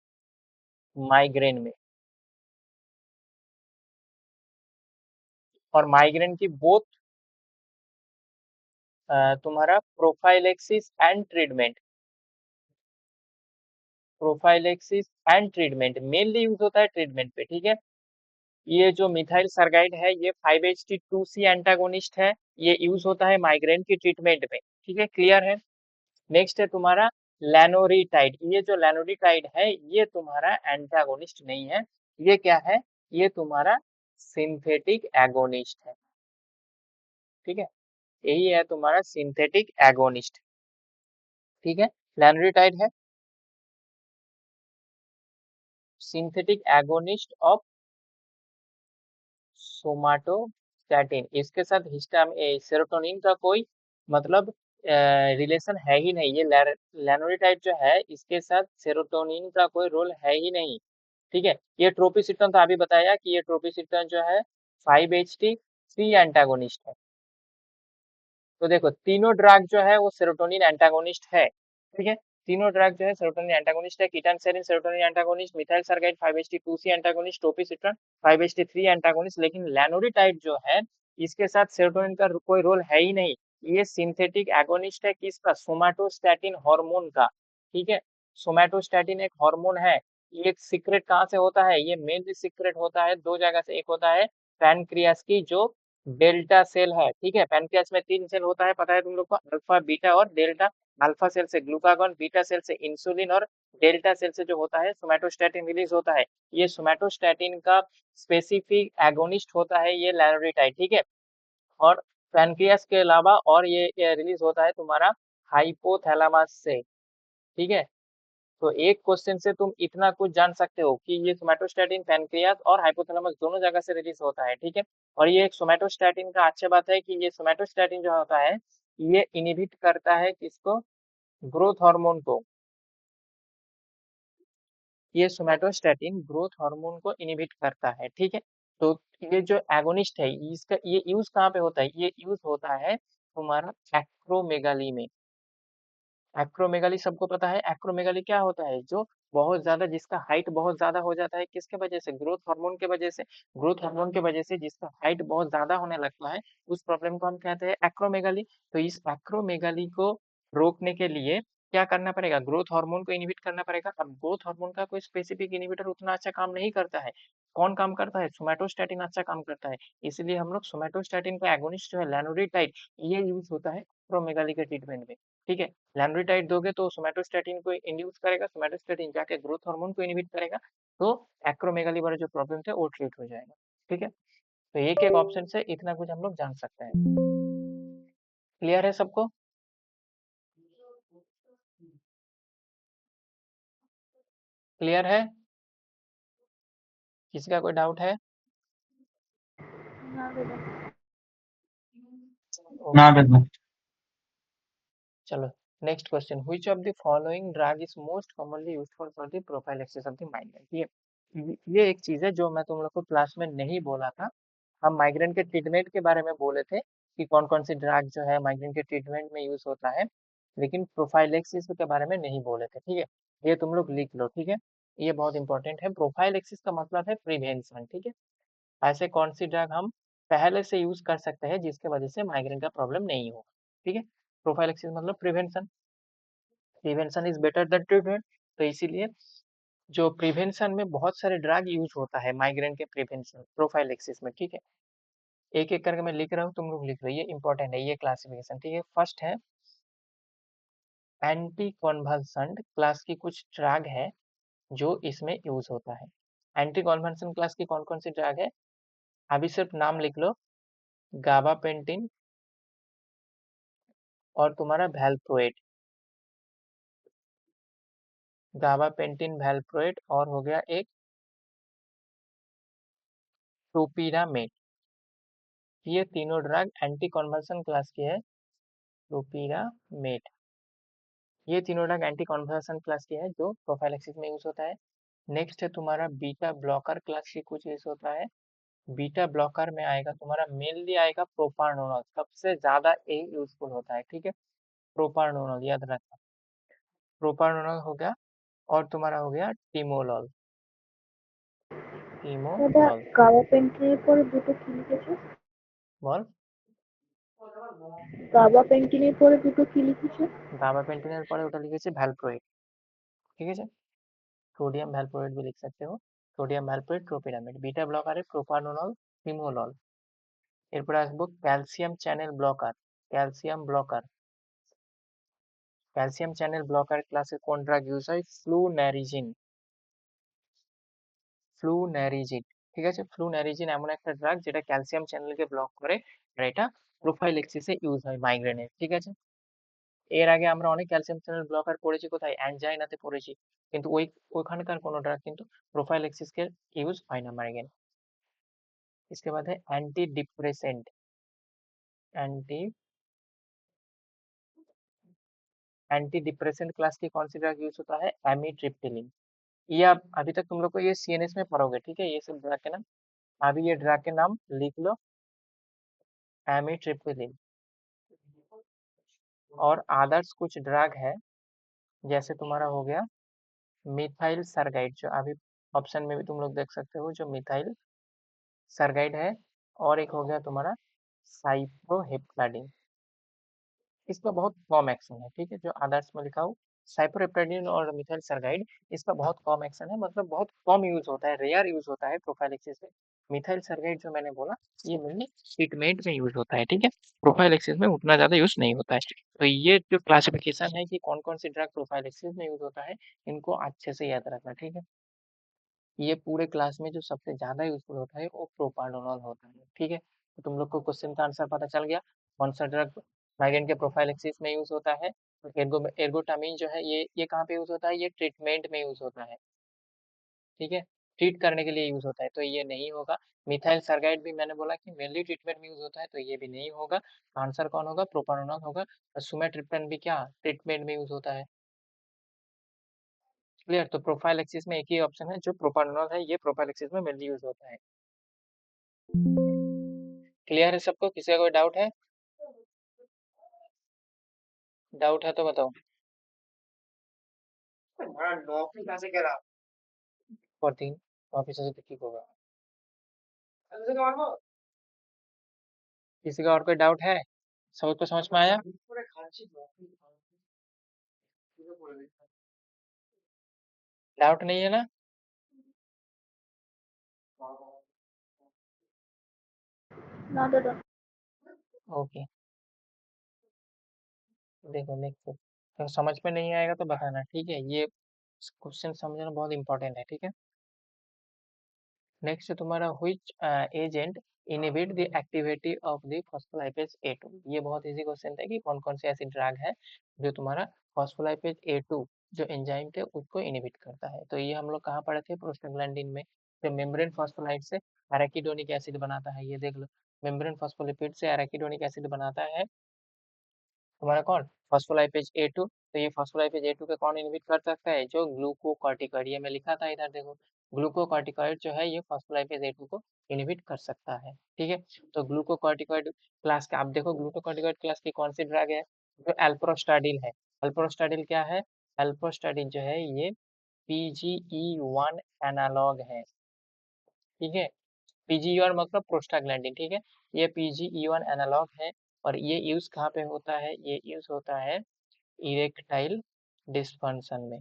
माइग्रेन में, और माइग्रेन की बोथ तुम्हारा prophylaxis and treatment, prophylaxis and treatment mainly use होता है ट्रीटमेंट पे, ठीक है। ये जो मिथाइल सरगाइड है ये 5HT2C एंटागोनिस्ट है, ये यूज होता है माइग्रेन की ट्रीटमेंट में, ठीक है। क्लियर है? नेक्स्ट है तुम्हारा लैनोरिटाइड। ये जो लैनोरिटाइड है ये तुम्हारा एंटागोनिस्ट नहीं है, ये क्या है? ये तुम्हारा सिंथेटिक एगोनिस्ट है, ठीक है। यही है तुम्हारा सिंथेटिक एगोनिस्ट, ठीक है। लैनोरिटाइड है सिंथेटिक एगोनिस्ट ऑफ सोमाटोस्टैटिन। इसके साथ हिस्टाम सेरोटोनिन का कोई मतलब रिलेशन है ही नहीं। ये लैनोरिटाइड जो है इसके साथ सेरोटोनिन का कोई रोल है ही नहीं, ठीक है। ये ट्रोपिसिटन तो अभी बताया कि ये ट्रोपिसिटन जो है 5HT3 एंटागोनिस्ट है। तो देखो तीनों ड्रग जो है वो सेरोटोनिन एंटागोनिस्ट है, ठीक है। तीनों ड्रग जो है सेरोटोनिन एंटागोनिस्ट है। कीटन serotonin antagonist, methysergide 5HT2C antagonist, tropisetron 5HT3 antagonist. लेकिन लैनोरिटाइड जो है इसके साथ सेरोटोनिन का कोई रोल है ही नहीं। ये सिंथेटिक एगोनिस्ट है किसका? सोमाटोस्टैटिन हार्मोन का, ठीक है। सोमाटोस्टैटिन एक हार्मोन है। ये सीक्रेट कहाँ से होता है? ये मेनली सीक्रेट होता है दो जगह से। एक होता है पैनक्रियास की जो डेल्टा सेल है, ठीक है। पैनक्रियास में 3 सेल होता है, पता है तुम लोग को, अल्फा बीटा और डेल्टा। अल्फा सेल से ग्लूकागॉन, बीटा सेल से इंसुलिन और डेल्टा सेल से जो होता है सोमैटोस्टैटिन रिलीज होता है। ये सोमैटोस्टैटिन का स्पेसिफिक एगोनिस्ट होता है ये लैनोरिटाइड, ठीक है। और पैनक्रियास के अलावा और ये रिलीज होता है तुम्हारा हाइपोथैलेमस से, ठीक है। तो एक क्वेश्चन से तुम इतना कुछ जान सकते हो कि ये सोमैटोस्टैटिन पैनक्रियास और हाइपोथैलेमस दोनों जगह से रिलीज होता है, ठीक है। और ये एक सोमैटोस्टैटिन का अच्छी बात है कि ये सोमैटोस्टैटिन जो होता है ये इनहिबिट करता है किसको? ग्रोथ हार्मोन को। ये सोमैटोस्टैटिन ग्रोथ हार्मोन को इनहिबिट करता है, ठीक है। तो ये जो एगोनिस्ट है इसका ये यूज कहाँ पे होता है? ये यूज होता है तुम्हारा एक्रोमेगाली में। एक्रोमेगाली सबको पता है। एक्रोमेगाली क्या होता है? जो बहुत ज्यादा, जिसका हाइट बहुत ज्यादा हो जाता है, किसके वजह से? ग्रोथ हार्मोन के वजह से। ग्रोथ हार्मोन के वजह से जिसका हाइट बहुत ज्यादा होने लगता है उस प्रॉब्लम को हम कहते हैं एक्रोमेगाली। तो इस एक्रोमेगाली को रोकने के लिए क्या करना पड़ेगा? ग्रोथ हार्मोन को इनहिबिट करना पड़ेगा। अब ग्रोथ हार्मोन का कोई स्पेसिफिक इनहिबिटर उतना अच्छा काम नहीं करता है। कौन काम करता है? सोमैटोस्टैटिन अच्छा काम करता है, इसीलिए हम लोग सोमैटोस्टैटिन का एगोनिस्ट जो है लैनोरिटाइड, ये यूज होता है एक्रोमेगाली के ट्रीटमेंट में। ठीक है, लैनोरिटाइड दोगे तो सोमैटोस्टैटिन को इंड्यूस करेगा, सोमैटोस्टैटिन जाके ग्रोथ हार्मोन को इनहिबिट करेगा, तो एक्रोमेगाली वाला जो प्रॉब्लम थे वो ट्रीट हो जाएगा। ठीक है, तो एक एक ऑप्शन से इतना कुछ हम लोग जान सकते हैं। क्लियर है सबको? क्लियर है? किसी का कोई डाउट है? ना बेटा। ना बेटा। चलो, next question, which of the following drug is most commonly used for the prophylaxis of the migraine? ये एक चीज है जो मैं तुम लोग को क्लास में नहीं बोला था। हम माइग्रेन के ट्रीटमेंट के बारे में बोले थे कि कौन कौन सी ड्रग जो है माइग्रेन के ट्रीटमेंट में यूज होता है, लेकिन प्रोफाइलैक्सिस के बारे में नहीं बोले थे। ठीक है, ये तुम लोग लिख लो। ठीक है, ये बहुत इंपॉर्टेंट है। प्रोफाइलैक्सिस का मतलब है प्रिवेंशन। ठीक है, ऐसे कौन सी ड्रग हम पहले से यूज कर सकते हैं जिसके वजह से माइग्रेन का प्रॉब्लम नहीं हो। ठीक है, प्रोफाइलैक्सिस मतलब prevention, prevention is better than treatment. तो इसीलिए जो प्रिवेंशन में बहुत सारे ड्रग यूज होता है माइग्रेन के प्रिवेंशन प्रोफाइलैक्सिस में। ठीक है, एक एक करके मैं लिख रहा हूँ, तुम लोग लिख लो, ये इंपॉर्टेंट है ये क्लासिफिकेशन। ठीक है, फर्स्ट है एंटी कॉन्वल्सेंट क्लास की कुछ ड्रग है जो इसमें यूज होता है। एंटी कॉन्वल्सेंट क्लास की कौन कौन सी ड्रग है? अभी सिर्फ नाम लिख लो, गाबापेंटिन और तुम्हारा वैल्प्रोएट, गाबापेंटिन वैल्प्रोएट और हो गया एक टोपीरामेट। ये तीनों ड्रग एंटी कॉन्वल्सन क्लास की है। टोपीरामेट, ये तीनों ड्रग एंटी कॉन्वल्सन क्लास की है जो प्रोफाइलैक्सिस में यूज होता है। नेक्स्ट है तुम्हारा बीटा ब्लॉकर क्लास की कुछ यूज होता है। बीटा ब्लॉकर में आएगा तुम्हारा मेनली आएगा प्रोपानोनॉल, सबसे ज्यादा ये यूजफुल होता है। ठीक है, प्रोपानोनॉल याद रखना, प्रोपानोनॉल हो गया और तुम्हारा हो गया टिमोलॉल, দাদা टिमोलॉल। গাবাপেন্টিনের পরে দুটো কি লিখেছো? বল, গাবাপেন্টিনের পরে দুটো কি লিখেছো? গাবাपेंटिনের পরে ওটা লিখেছে ভ্যালপ্রোয়েট। ঠিক আছে, সোডিয়াম ভ্যালপ্রোয়েট भी लिख सकते हो, সোডিয়াম ভ্যালপ্রোয়েট ট্রোপিরামেট। বিটা ব্লকারে প্রোপানোনল, টিমোলল। এরপরে আসবো calcium channel blocker, calcium blocker, calcium channel blocker ক্লাসে কোন ড্রাগ ইউজ হয়? ফ্লুন্যারিজিন, ফ্লুন্যারিজিন। ঠিক আছে, ফ্লুন্যারিজিন এমন একটা ড্রাগ যেটা ক্যালসিয়াম চ্যানেলকে ব্লক করে, আর এটা প্রোফাইলেক্সিসে ইউজ হয় মাইগ্রেনের। ঠিক আছে, এর আগে আমরা অনেক ক্যালসিয়াম চ্যানেল ব্লকার পড়েছি, কোথায়? অ্যানজাইনাতে পড়েছি, কিন্তু ওইখানকার কোনো ড্রাগ কিন্তু প্রোফাইলেক্সিসকে ইউজ হয় না মাইগ্রেন। इसके बाद है anti depressant, anti anti depressant class की कौन सी ड्रग यूज होता है? एमिट्रिप्टिलिन। ये आप अभी तक तुम लोग को ये सीएनएस में पढ़ोगे। ठीक है, ये सब ड्रग के नाम, अभी ये ड्रग के नाम लिख लो, एमिट्रिप्टिलिन। और आदर्स कुछ ड्रग है, जैसे तुम्हारा हो गया मिथाइल सरगाइड, जो अभी ऑप्शन में भी तुम लोग देख सकते हो, जो मिथाइल सरगाइड है। और एक हो गया तुम्हारा साइप्रोहेप्टाडिन, इसका बहुत कम एक्शन है। ठीक है, जो आदर्श में लिखा हो साइप्रोहेप्टाडिन और मिथाइल सरगाइड, इसका बहुत कम एक्शन है, मतलब बहुत कम यूज होता है, रेयर यूज होता है प्रोफाइलेक्सिस में। मिथाइल सरगाइड जो मैंने बोला, ये मेनली ट्रीटमेंट में यूज होता है। ठीक है, प्रोफाइलेक्सिस में उतना ज्यादा यूज नहीं होता है। तो ये जो क्लासिफिकेशन है कि कौन कौन सी ड्रग प्रोफाइलेक्सिस में यूज होता है, इनको अच्छे से याद रखना। ठीक है, ये पूरे क्लास में जो सबसे ज्यादा यूजफुल होता है वो प्रोपानोनॉल होता है। ठीक है, तो तुम लोग को क्वेश्चन का आंसर पता चल गया, कौन सा ड्रग माइग्रेन के प्रोफाइलेक्सिस में यूज होता है। तो एर्गोटामिन जो है ये कहाँ पे यूज होता है? ये ट्रीटमेंट में यूज होता है। ठीक है, ट्रीट करने के लिए यूज होता है, तो ये नहीं होगा। मिथाइल सरगाइड भी मैंने बोला कि मेनली ट्रीटमेंट में यूज होता है, तो ये भी नहीं होगा। आंसर कौन होगा? प्रोपानोनॉल होगा। और सुमेट्रिप्टन भी क्या ट्रीटमेंट में यूज होता है? क्लियर, तो प्रोफाइलेक्सिस में एक ही ऑप्शन है जो प्रोपानोनॉल है, ये प्रोफाइलेक्सिस में मेनली यूज होता है। क्लियर है सबको? किसी का कोई डाउट है? डाउट है तो बताओ। और तीन ऑफिसर से तो ठीक होगा। किसी का और कोई डाउट है? सबको समझ में आया? डाउट नहीं है ना? No, they don't. ओके, देखो नेक्स्ट, तो समझ में नहीं आएगा तो बताना, ठीक है, ये क्वेश्चन समझना बहुत इंपॉर्टेंट है, ठीक है। नेक्स्ट है तुम्हारा which agent inhibit the activity of the phospholipase A2। ये बहुत इजी क्वेश्चन था कि कौन कौन से ऐसे ड्रग है जो तुम्हारा फॉस्फोलाइपेज A2 जो एंजाइम थे उसको इनहिबिट करता है। तो ये हम लोग कहाँ पढ़े थे, प्रोस्टाग्लैंडिन में। जो मेम्ब्रेन फॉस्फोलाइट से एराकिडोनिक एसिड बनाता है, ये देख लो, मेम्ब्रेन फॉस्फोलिपिड से एराकिडोनिक एसिड बनाता है तुम्हारा कौन, फॉस्फोलाइपेज A2। तो ये फॉस्फोलाइपेज A2 के कौन इनहिबिट कर सकता है, जो ग्लूकोकॉर्टिकॉइड, ये मैं लिखा था इधर देखो, ग्लूकोकॉर्टिकॉइड जो है ये फॉस्फोलाइपेज A2 को इनहिबिट कर सकता है, ठीक है। तो ग्लूकोकॉर्टिकॉइड क्लास का आप देखो, ग्लूकोकॉर्टिकॉइड क्लास की कौन सी ड्रग है, जो एल्प्रोस्टाडिल है। एल्प्रोस्टाडिल क्या है, एल्प्रोस्टाडिल जो है ये PGE1 एनालॉग है, ठीक है। PGE1 मतलब प्रोस्टाग्लैंडिन, ठीक है। ये PGE1 एनालॉग है, और ये यूज कहाँ पे होता है, ये यूज होता है इरेक्टाइल डिस्फंक्शन में।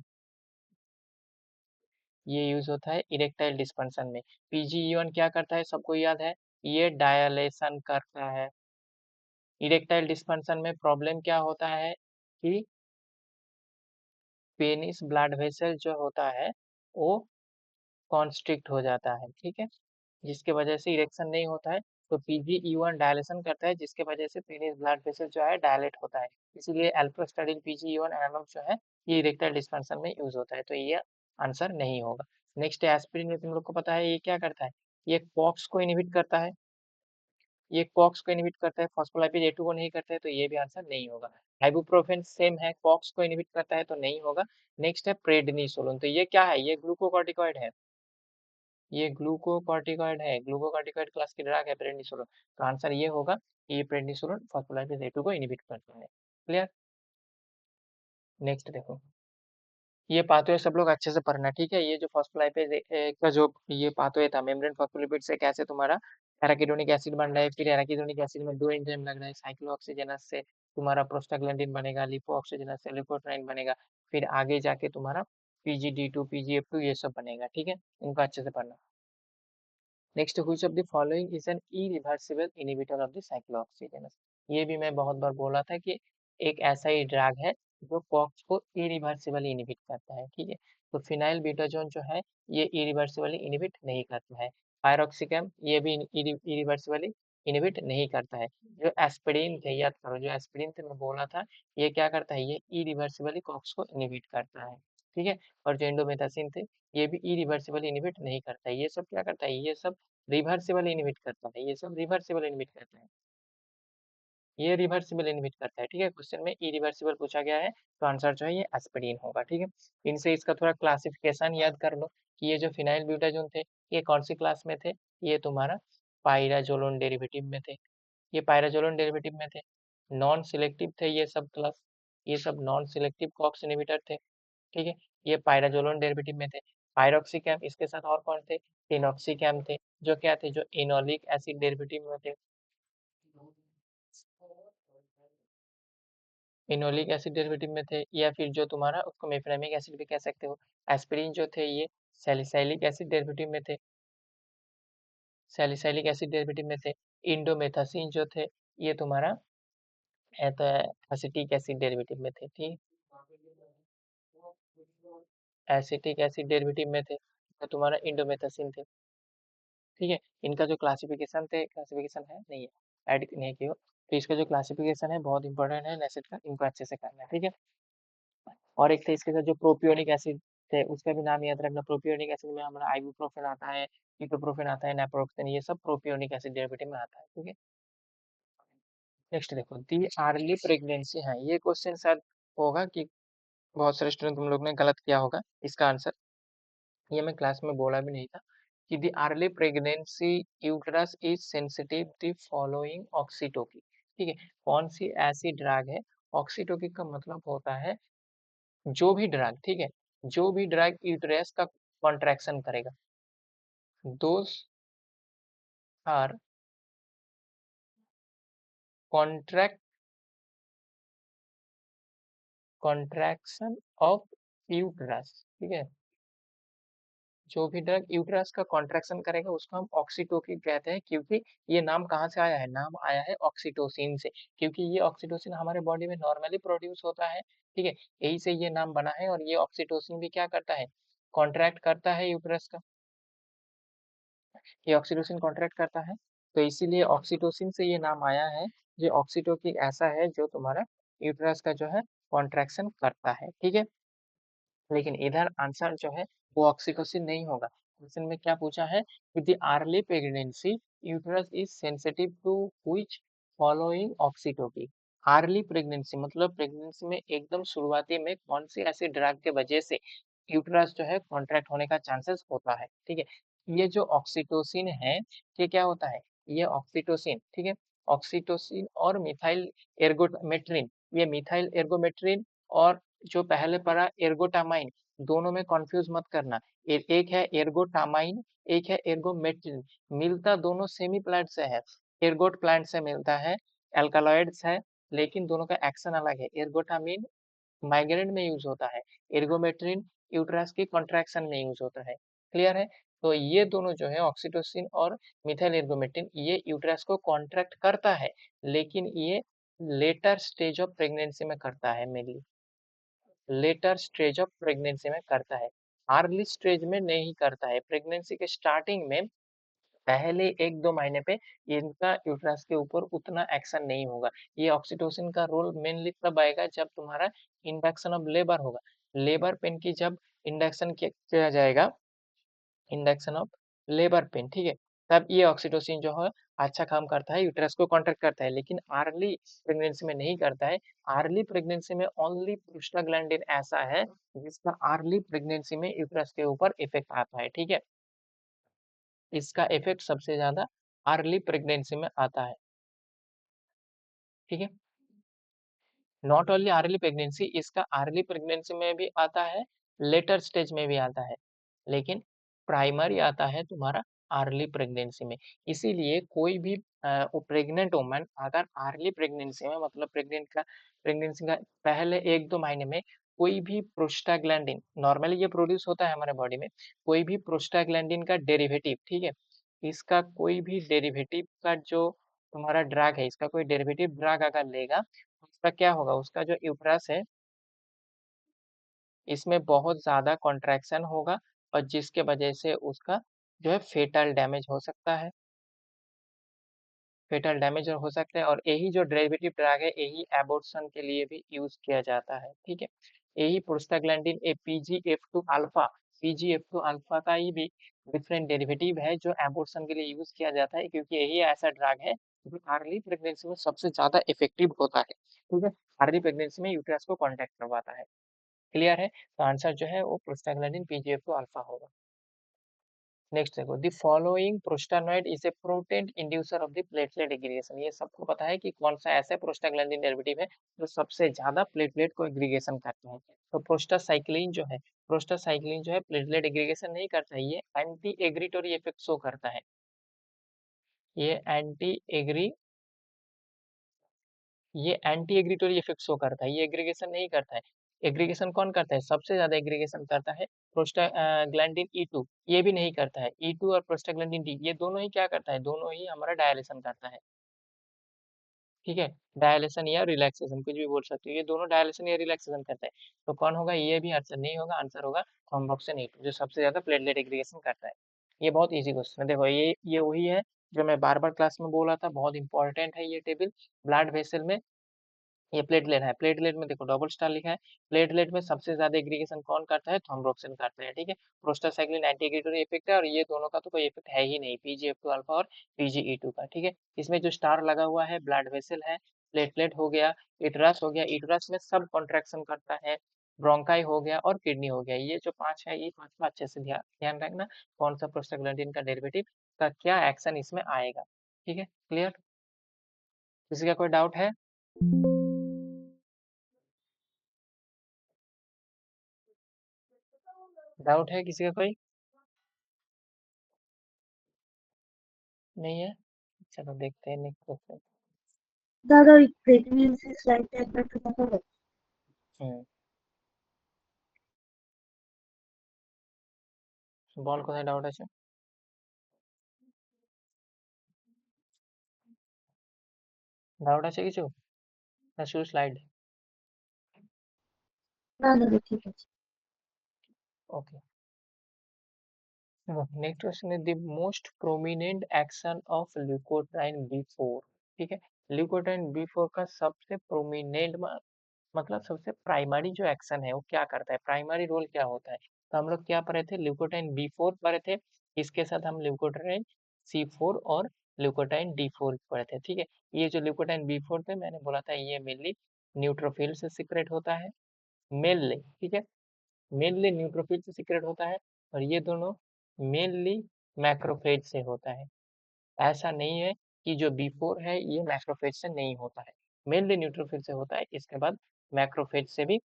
ये यूज होता है इरेक्टाइल डिस्फंक्शन में। PGE1 क्या करता है, सबको याद है, ये डायलेशन करता है। इरेक्टाइल डिस्फंक्शन में प्रॉब्लम क्या होता है कि पेनिस ब्लड वेसल जो होता है वो कॉन्स्ट्रिक्ट हो जाता है, ठीक है, जिसके वजह से इरेक्शन नहीं होता है। तो PGE1 डायलेशन करता है, जिसके वजह से पेनिस ब्लड वेसल जो है डायलेट होता है। इसीलिए एल्प्रोस्टाडिल PGE1 एनालॉग जो है ये इरेक्टाइल डिस्फंक्शन में यूज होता है, तो ये आंसर नहीं होगा। नेक्स्ट एस्पिरिन में तुम लोग को पता है ये क्या करता है, ये कॉक्स को इनहिबिट करता है, ये कॉक्स को इनहिबिट करता है, फॉस्फोलाइपेज A2 को नहीं करता है, तो ये भी आंसर नहीं होगा। आइबुप्रोफेन सेम है, कॉक्स को इनहिबिट करता है तो नहीं होगा। नेक्स्ट है प्रेडनिसोलोन, तो ये क्या है, ये ग्लूकोकॉर्टिकॉइड है, ये ग्लूकोकॉर्टिकॉइड है, ग्लूकोकॉर्टिकॉइड क्लास की ड्रग है प्रेडनिसोलोन। तो आंसर ये होगा कि ये प्रेडनिसोलोन फॉस्फोलाइपेज A2 को इनहिबिट करता है। क्लियर। नेक्स्ट देखो, ये पाथवे सब लोग अच्छे से पढ़ना, ठीक है। ये जो फॉस्फोलाइपेज का जो ये पाथवे था, मेम्ब्रेन फॉस्फोलिपिड से कैसे तुम्हारा एराकिडोनिक एसिड बन रहा है, फिर एराकिडोनिक एसिड में दो एंजाइम लग रहा है, साइक्लोऑक्सीजनस से तुम्हारा प्रोस्टाग्लैंडिन बनेगा, लिपोऑक्सीजनस से लिपोट्राइन बनेगा, फिर आगे जाके तुम्हारा PGD2 PGF2 ये सब बनेगा, ठीक है, इनको अच्छे से पढ़ना। Next, which of the following is an irreversible inhibitor of the cyclooxygenase. ये भी मैं बहुत बार बोला था कि एक ऐसा ही ड्रग है जो कॉक्स को इरिवर्सिबली इनहिबिट करता है, ठीक है। तो फिनाइल ब्यूटाजोन जो है ये इरिवर्सिबली इनहिबिट नहीं करता है। पायरोक्सिकम ये भी इरिवर्सिबली इनहिबिट नहीं करता है। जो एस्पिरिन थे, याद करो, जो एस्पिरिन थे मैं बोला था, ये क्या करता है, ये इरिवर्सिबली कॉक्स को इनहिबिट करता है, ठीक है। और जो इंडोमेथासिन थे ये भी इरिवर्सिबल इनहिबिट नहीं करता है। ये सब क्या करता है, ये सब रिवर्सिबल इनहिबिट करता है, ये सब रिवर्सिबल इनहिबिट करता है, ये रिवर्सिबल इनहिबिट करता है, ठीक है। क्वेश्चन में इरिवर्सिबल पूछा गया है तो आंसर जो है ये एस्पिरिन होगा, ठीक है। इनसे इसका थोड़ा क्लासिफिकेशन याद कर लो कि ये जो फिनाइल ब्यूटाजोन थे ये कौन सी क्लास में थे, ये तुम्हारा पायराजोलोन डेरिवेटिव में थे, ये पायराजोलोन डेरिवेटिव में थे। नॉन सिलेक्टिव थे ये सब क्लास, ये सब नॉन सिलेक्टिव कॉक्स इनहिबिटर थे, ठीक है। ये पायराजोलोन डेरिवेटिव में थे। पायरोक्सिकैम इसके साथ और कौन थे, टिनॉक्सिकैम थे, जो क्या थे, जो इनोलिक एसिड डेरिवेटिव में थे, इनोलिक एसिड डेरिवेटिव में थे। या फिर जो तुम्हारा उसको मेफेनेमिक एसिड भी कह सकते हो। एस्पिरिन जो थे ये सैलिसाइलिक एसिड डेरिवेटिव में थे, सैलिसाइलिक एसिड डेरिवेटिव में थे। इंडोमेथासिन जो थे ये तुम्हारा तो एसिटिक एसिड डेरिवेटिव में थे, ठीक, एसिटिक एसिड डेरिवेटिव में थे, तो तुम्हारा इंडोमेथासिन थे, ठीक है। इनका जो क्लासिफिकेशन थे, क्लासिफिकेशन है नहीं है, ऐड नहीं किया, तो इसका जो क्लासिफिकेशन है बहुत इंपॉर्टेंट है नेसेट का, इनको अच्छे से करना है, ठीक है। और एक था इसके साथ जो प्रोपियोनिक एसिड थे उसका भी नाम याद रखना। प्रोपियोनिक एसिड में हमारा आइबुप्रोफेन आता है, इटोप्रोफेन आता है, नेप्रोक्सेन, ये सब प्रोपियोनिक एसिड डेरिवेटिव में आता है, ठीक है। नेक्स्ट देखो, दी अर्ली प्रेगनेंसी है, ये क्वेश्चन शायद होगा कि बहुत सारे स्टूडेंट तुम लोग ने गलत किया होगा इसका आंसर, ये मैं क्लास में बोला भी नहीं था कि the early pregnancy uterus is sensitive the following oxytocin, ठीक है। कौन सी ऐसी ड्रग है, ऑक्सीटोकिन का मतलब होता है जो भी ड्रग, ठीक है, जो भी ड्रग यूटरस का कॉन्ट्रैक्शन करेगा, those are contract contraction of uterus, ठीक है, जो भी ड्रग यूट्रस का कॉन्ट्रैक्शन करेगा उसको हम ऑक्सीटोकिन कहते हैं, क्योंकि ये नाम कहाँ से आया है, नाम आया है ऑक्सीटोसिन से, क्योंकि ये ऑक्सीटोसिन हमारे बॉडी में नॉर्मली प्रोड्यूस होता है, ठीक है, यही से ये नाम बना है। और ये ऑक्सीटोसिन भी क्या करता है, कॉन्ट्रैक्ट करता है यूट्रस का, ये ऑक्सीटोसिन कॉन्ट्रैक्ट करता है, तो इसीलिए ऑक्सीटोसिन से ये नाम आया है। ये ऑक्सीटोकिन ऐसा है जो तुम्हारा यूट्रस का जो है कॉन्ट्रैक्शन करता है, ठीक है। लेकिन इधर आंसर जो है वो ऑक्सीटोसिन नहीं होगा। क्वेश्चन में क्या पूछा है, with the early pregnancy uterus is sensitive to which following oxytocin. Early pregnancy मतलब प्रेगनेंसी में एकदम शुरुआती में कौन सी ऐसी ड्रग के वजह से यूट्रस जो है कॉन्ट्रैक्ट होने का चांसेस होता है, ठीक है। ये जो ऑक्सीटोसिन है, ये क्या होता है, ये ऑक्सीटोसिन, ठीक है, ऑक्सीटोसिन और मिथाइल एर्गोमेट्रिन, ये मिथाइल एर्गोमेट्रिन और जो पहले पढ़ा एर्गोटामाइन, दोनों में कंफ्यूज मत करना। एक है एर्गोटामाइन, एक है एर्गोमेट्रिन, मिलता दोनों सेमी प्लांट से है, एर्गोट प्लांट से मिलता है, एल्कालॉइड्स है, लेकिन दोनों का एक्शन अलग है। एर्गोटामिन माइग्रेन में यूज होता है, एर्गोमेट्रिन यूट्रस की कॉन्ट्रैक्शन में यूज होता है, क्लियर है। तो ये दोनों जो है ऑक्सीटोसिन और मिथाइल एर्गोमेट्रिन, ये यूट्रस को कॉन्ट्रैक्ट करता है, लेकिन ये लेटर स्टेज ऑफ प्रेगनेंसी में करता है, mainly later stage of pregnancy में करता है, अर्ली स्टेज में नहीं करता है। प्रेगनेंसी के स्टार्टिंग में पहले 1-2 महीने पे इनका यूट्रस के ऊपर उतना एक्शन नहीं होगा। ये ऑक्सीटोसिन का रोल मेनली तब आएगा जब तुम्हारा इंडक्शन ऑफ लेबर होगा, लेबर पेन की जब इंडक्शन किया जाएगा, इंडक्शन ऑफ लेबर पेन, ठीक है, तब ये ऑक्सीटोसिन जो है अच्छा काम करता है, यूट्रस को कॉन्ट्रैक्ट करता है, लेकिन अर्ली प्रेगनेंसी में नहीं करता है। अर्ली प्रेगनेंसी में ओनली प्रोस्टाग्लैंडिन ऐसा है जिसका अर्ली प्रेगनेंसी में यूट्रस के ऊपर इफेक्ट आता है, ठीक है, इसका इफेक्ट सबसे ज्यादा अर्ली प्रेगनेंसी में आता है, ठीक है। नॉट ओनली अर्ली प्रेगनेंसी, इसका अर्ली प्रेगनेंसी में भी आता है, लेटर स्टेज में भी आता है, लेकिन प्राइमरी आता है तुम्हारा अर्ली प्रेगनेंसी में। इसीलिए कोई भी प्रेग्नेंट वुमन अगर अर्ली प्रेगनेंसी में मतलब प्रेगनेंसी का पहले 1-2 महीने में कोई भी प्रोस्टाग्लैंडिन, नॉर्मली ये प्रोड्यूस होता है हमारे बॉडी में, कोई भी प्रोस्टाग्लैंडिन का डेरिवेटिव, ठीक है, इसका कोई भी डेरिवेटिव का जो तुम्हारा ड्रग है, इसका कोई डेरिवेटिव ड्रग अगर लेगा, उसका क्या होगा, उसका जो यूट्रस है इसमें बहुत ज्यादा कॉन्ट्रैक्शन होगा, और जिसके वजह से उसका जो है फेटल डैमेज हो सकता है, फेटल डैमेज हो सकता है। और यही जो डेरिवेटिव ड्रग है यही एबॉर्शन के लिए भी यूज किया जाता है, ठीक है। यही प्रोस्टाग्लैंडिन ए PGF2 अल्फा, PGF2 अल्फा का ही भी डिफरेंट डेरिवेटिव है जो एबॉर्शन के लिए यूज किया जाता है, क्योंकि यही ऐसा ड्रग है जो अर्ली प्रेगनेंसी में सबसे ज्यादा इफेक्टिव होता है, ठीक है, अर्ली प्रेगनेंसी में यूट्रस को कॉन्टैक्ट करवाता है, क्लियर है। तो आंसर जो है वो प्रोस्टाग्लैंडिन PGF2 अल्फा होगा। नेक्स्ट देखो, the following prostanoid is a potent inducer of the platelet aggregation. ये सबको पता है कि कौन सा ऐसा प्रोस्टाग्लैंडिन डेरिवेटिव है जो सबसे ज्यादा प्लेटलेट को एग्रीगेशन करता है। तो प्रोस्टासाइक्लिन जो है, प्रोस्टासाइक्लिन जो है प्लेटलेट एग्रीगेशन नहीं करता है, ये एंटी एग्रीटोरी इफेक्ट शो करता है, ये एंटी एग्री ये एंटी एग्रीटोरी इफेक्ट शो करता है, ये एग्रीगेशन नहीं करता है। एग्रीगेशन कौन करता है, सबसे ज्यादा एग्रीगेशन करता है प्रोस्टाग्लैंडिन E2, ये भी नहीं करता है। E2 और प्रोस्टाग्लैंडिन D ये दोनों ही क्या करता है, दोनों ही हमारा डायलेशन करता है, ठीक है, डायलेशन या रिलैक्सेशन कुछ भी बोल सकते हो, ये दोनों डायलेशन या रिलैक्सेशन करता है। तो कौन होगा, ये भी आंसर नहीं होगा, आंसर होगा थ्रोम्बोक्सिन E2 जो सबसे ज्यादा प्लेटलेट एग्रीगेशन करता है। ये बहुत इजी क्वेश्चन है, देखो ये वही है जो मैं बार बार क्लास में बोला था, बहुत इंपॉर्टेंट है ये टेबल। ब्लड वेसल में ये प्लेटलेट है, प्लेटलेट में देखो डबल स्टार लिखा है, प्लेटलेट में सबसे ज्यादा एग्रीगेशन कौन करता है, थ्रोम्बोक्सिन करता है, ठीक है। प्रोस्टासाइक्लिन एंटी एग्रीटोरी इफेक्ट है, और ये दोनों का तो कोई इफेक्ट है ही नहीं, PGF2 अल्फा और PGE2 का, ठीक है। इसमें जो स्टार लगा हुआ है ब्लड वेसल है, प्लेटलेट हो गया, इटरस हो गया, इटरस में सब कॉन्ट्रैक्शन करता है, ब्रोंकाई हो गया और किडनी हो गया, ये जो पांच है ये पांचवा अच्छे से ध्यान ध्यान रखना, कौन सा प्रोस्टाग्लैंडिन का डेरिवेटिव का क्या एक्शन इसमें आएगा, ठीक है, क्लियर। किसी का कोई डाउट है, डाउट है किसी का कोई, नहीं है, चलो देखते हैं नेक्स्ट क्वेश्चन। দাদা ওই প্রেগনেন্সি স্লাইডটা একবার একটু দেখাবে? हम्म বল কোথায় ডাউট আছে? ডাউট আছে কিছু, না শুধু স্লাইড? না দাদা ঠিক আছে। ওকে, नेक्स्ट क्वेश्चन है the most prominent action of leukotriene B4. ठीक है, ल्यूकोट्राइन बी4 का सबसे प्रोमिनेंट मतलब सबसे प्राइमरी जो एक्शन है वो क्या करता है, प्राइमरी रोल क्या होता है। तो हम लोग क्या पढ़े थे, ल्यूकोट्राइन बी4 पढ़े थे, इसके साथ हम ल्यूकोट्राइन सी4 और ल्यूकोट्राइन डी4 पढ़े थे। ठीक है, ये जो ल्यूकोट्राइन बी4 थे मैंने बोला था ये मेनली न्यूट्रोफिल से सीक्रेट होता है, मेनली। ठीक है, मेनली न्यूट्रोफिल से सीक्रेट होता है, और ये दोनों मेनली मैक्रोफेज से होता है। ऐसा नहीं है कि जो बी4 है ये मैक्रोफेज से नहीं होता है, मेनली न्यूट्रोफिल से होता है, इसके बाद मैक्रोफेज से भी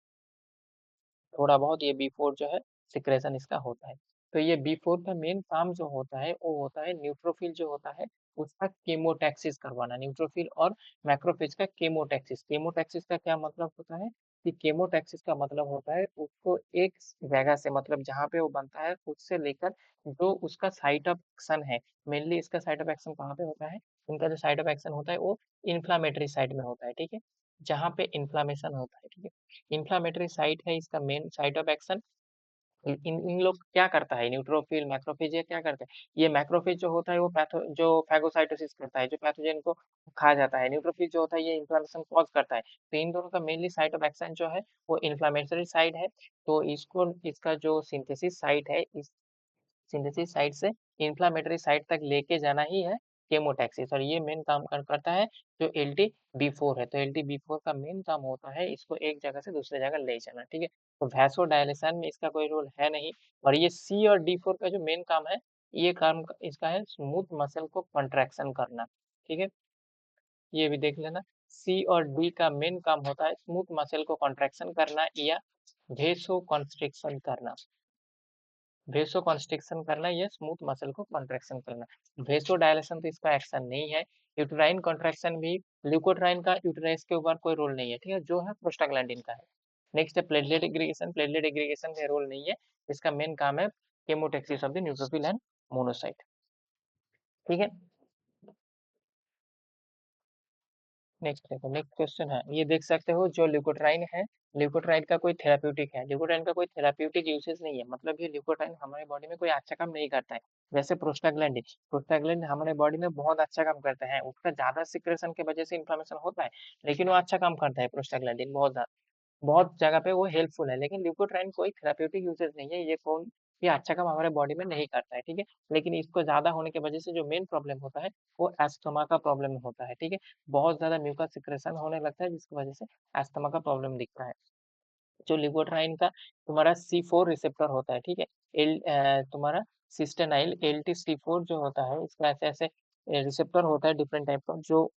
थोड़ा बहुत ये बी4 जो है सिक्रेशन इसका होता है। तो ये बी4 का मेन काम जो होता है वो होता है न्यूट्रोफिल जो होता है उसका केमोटैक्सिस करवाना, न्यूट्रोफिल और मैक्रोफेज का केमोटैक्सिस। केमोटैक्सिस का क्या मतलब होता है कि केमोटैक्सिस का मतलब होता है उसको एक जगह से, मतलब जहाँ पे वो बनता है उससे लेकर जो उसका साइट ऑफ एक्शन है, मेनली इसका साइट ऑफ एक्शन कहाँ पे होता है, इनका जो साइट ऑफ एक्शन होता है वो इन्फ्लामेटरी साइट में होता है। ठीक है, जहाँ पे इन्फ्लामेशन होता है। ठीक है, इन्फ्लामेटरी साइट है इसका मेन साइट ऑफ एक्शन। इन इन लोग क्या करता है, न्यूट्रोफिल मैक्रोफेज ये क्या करते हैं, ये मैक्रोफेज जो होता है वो पैथो जो फैगोसाइटोसिस करता है, जो पैथोजन को खा जाता है, न्यूट्रोफिल जो होता है ये इन्फ्लामेशन कॉज करता है। तो इन दोनों का मेनली साइट ऑफ एक्शन जो है वो इन्फ्लामेटरी साइड है। तो इसको इसका जो सिंथेसिस साइट है इस सिंथेसिस साइट से इन्फ्लामेटरी साइट तक लेके जाना ही है केमोटैक्सिस, और ये मेन काम करता है जो एल टी बी फोर है। तो एल टी बी फोर का मेन काम होता है इसको एक जगह से दूसरे जगह ले जाना। ठीक है, तो वैसो डायलेशन में इसका कोई रोल है नहीं। और ये सी और डी फोर का जो मेन काम है, ये काम इसका है स्मूथ मसल को कंट्रैक्शन करना। ठीक है, ये भी देख लेना, सी और डी का मेन काम होता है स्मूथ मसल को कंट्रैक्शन करना या वेसो कॉन्स्ट्रिक्शन करना। वेसो कॉन्स्ट्रिक्शन करना या स्मूथ मसल को कॉन्ट्रैक्शन करना। वेसो डायलेशन तो इसका एक्शन नहीं है। यूटेराइन कॉन्ट्रैक्शन भी ल्यूकोट्राइन का यूटेरस के ऊपर कोई रोल नहीं है। ठीक है, जो है प्रोस्टाग्लैंडिन का है। नेक्स्ट है प्लेटलेट एग्रीगेशन, प्लेटलेट एग्रीगेशन का रोल नहीं है, इसका मेन काम है chemotaxis of the neutrophil and monocyte. ठीक है, नेक्स्ट देखो, नेक्स्ट क्वेश्चन है, ये देख सकते हो जो ल्यूकोट्राइन है, ल्यूकोट्राइन का कोई थेराप्यूटिक है, ल्यूकोट्राइन का कोई थेराप्यूटिक यूसेज नहीं है, मतलब ये ल्यूकोट्राइन हमारे बॉडी में कोई अच्छा काम नहीं करता है। जैसे प्रोस्टाग्लैंडिन, प्रोस्टाग्लैंडिन हमारे बॉडी में बहुत अच्छा काम करता है, उसका ज्यादा सिक्रेशन की वजह से इन्फ्लेमेशन होता है, लेकिन वो अच्छा काम करता है प्रोस्टाग्लैंडिन बहुत ज्यादा, बहुत जगह पे वो हेल्पफुल है। लेकिन ल्यूकोट्राइन कोई थेराप्यूटिक यूजेस नहीं है, ये कौन ये अच्छा काम हमारे बॉडी में नहीं करता है। ठीक है, लेकिन इसको ज्यादा होने की वजह से जो मेन प्रॉब्लम होता है वो एस्थमा का प्रॉब्लम होता है। ठीक है, बहुत ज्यादा म्यूकस सिक्रेशन होने लगता है जिसकी वजह से एस्थमा का प्रॉब्लम दिखता है। जो लिगोट्राइन का तुम्हारा C4 रिसेप्टर होता है। ठीक है, तुम्हारा सिस्टेनाइल LT-C4 जो होता है इसका ऐसे ऐसे रिसेप्टर होता है डिफरेंट टाइप का, जो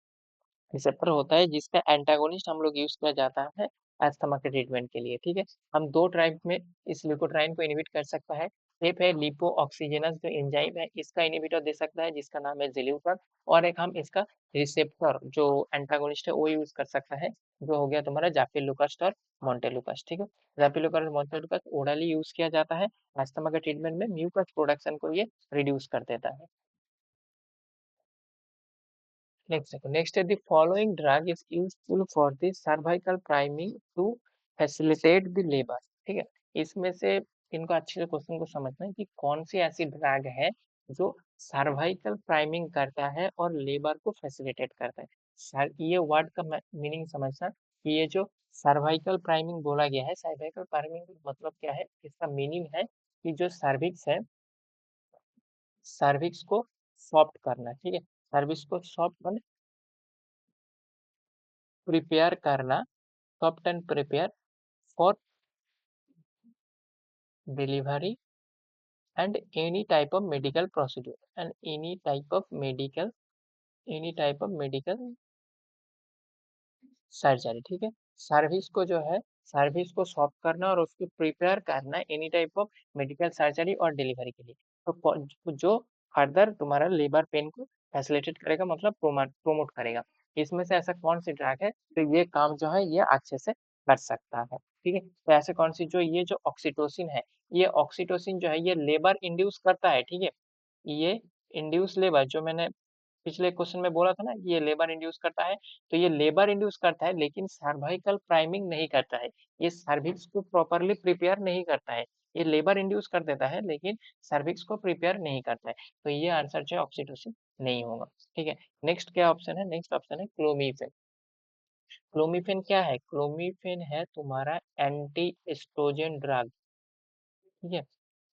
रिसेप्टर होता है जिसका एंटागोनिस्ट हम लोग यूज किया जाता है अस्थमा के ट्रीटमेंट के लिए। ठीक है, हम दो टाइप में इस ल्यूकोट्राइन को इनहिबिट कर सकता है। एक है लिपो ऑक्सीजनस जो एंजाइम है, इसका इनहिबिटर दे सकता है जिसका नाम है जिल्यूकर। और एक हम इसका रिसेप्टर जो एंटागोनिस्ट है वो यूज कर सकता है, जो हो गया तुम्हारा जाफिलुकस्ट और मोंटेलुकस। ठीक है, जाफिलुकस और मोंटेलुकस ओरली यूज किया जाता है अस्थमा के ट्रीटमेंट में, म्यूकस प्रोडक्शन को ये रिड्यूस कर देता है। Next, the following drug is useful for the cervical priming to facilitate the labor। ठीक है, इसमें से इनको अच्छे से क्वेश्चन को समझना है कि कौन सी ऐसी ड्रग है जो सर्वाइकल प्राइमिंग करता है और लेबर को फैसिलिटेट करता है। सर ये वर्ड का मीनिंग समझना कि ये जो सर्वाइकल प्राइमिंग बोला गया है, सर्वाइकल प्राइमिंग का मतलब क्या है, इसका मीनिंग है कि जो सर्विक्स है, सर्विक्स को सॉफ्ट करना। ठीक है, सर्विक्स को सॉफ्ट प्रिपेयर करना, soft and prepare for delivery and any type of medical procedure and any type of medical surgery. ठीक है, सर्विस को जो है सर्विस को सॉफ्ट करना और उसको प्रिपेयर करना any type of medical surgery और डिलीवरी के लिए। तो जो फर्दर तुम्हारा लेबर पेन को फैसिलिटेट करेगा, मतलब प्रोमोट करेगा। इसमें से ऐसा कौन सी ड्रग है तो ये काम जो है ये अच्छे से कर सकता है। ठीक है। तो ऐसे कौन सी, जो ये जो ऑक्सीटोसिन है, ये ऑक्सीटोसिन जो है ये लेबर इंड्यूस करता है, ठीक है। ये इंड्यूस लेबर, जो मैंने पिछले क्वेश्चन में बोला था ना, ये लेबर इंड्यूस करता है, तो ये लेबर इंड्यूस करता है लेकिन सर्वाइकल प्राइमिंग नहीं करता है। ये सर्विक्स को प्रॉपरली प्रिपेयर नहीं करता है। ये लेबर इंड्यूस कर देता है लेकिन सर्विक्स को प्रिपेयर नहीं करता है। तो ये आंसर जो है ऑक्सीटोसिन नहीं होगा, ठीक है। नेक्स्ट क्या ऑप्शन है, नेक्स्ट ऑप्शन है क्लोमीफेन। क्लोमीफेन क्या है, क्लोमीफेन है तुम्हारा एंटी एस्ट्रोजन ड्रग, ठीक है।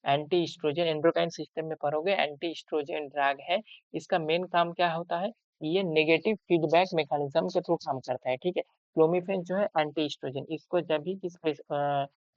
एंटी एस्ट्रोजन, एंडोक्राइन सिस्टम में पढ़ोगे, एंटी एस्ट्रोजन ड्रग है। इसका मेन काम क्या होता है, ये नेगेटिव फीडबैक मैकेनिज्म के थ्रू काम करता है, ठीक है। क्लोमिफेन जो है एंटी एस्ट्रोजन, इसको जब भी किस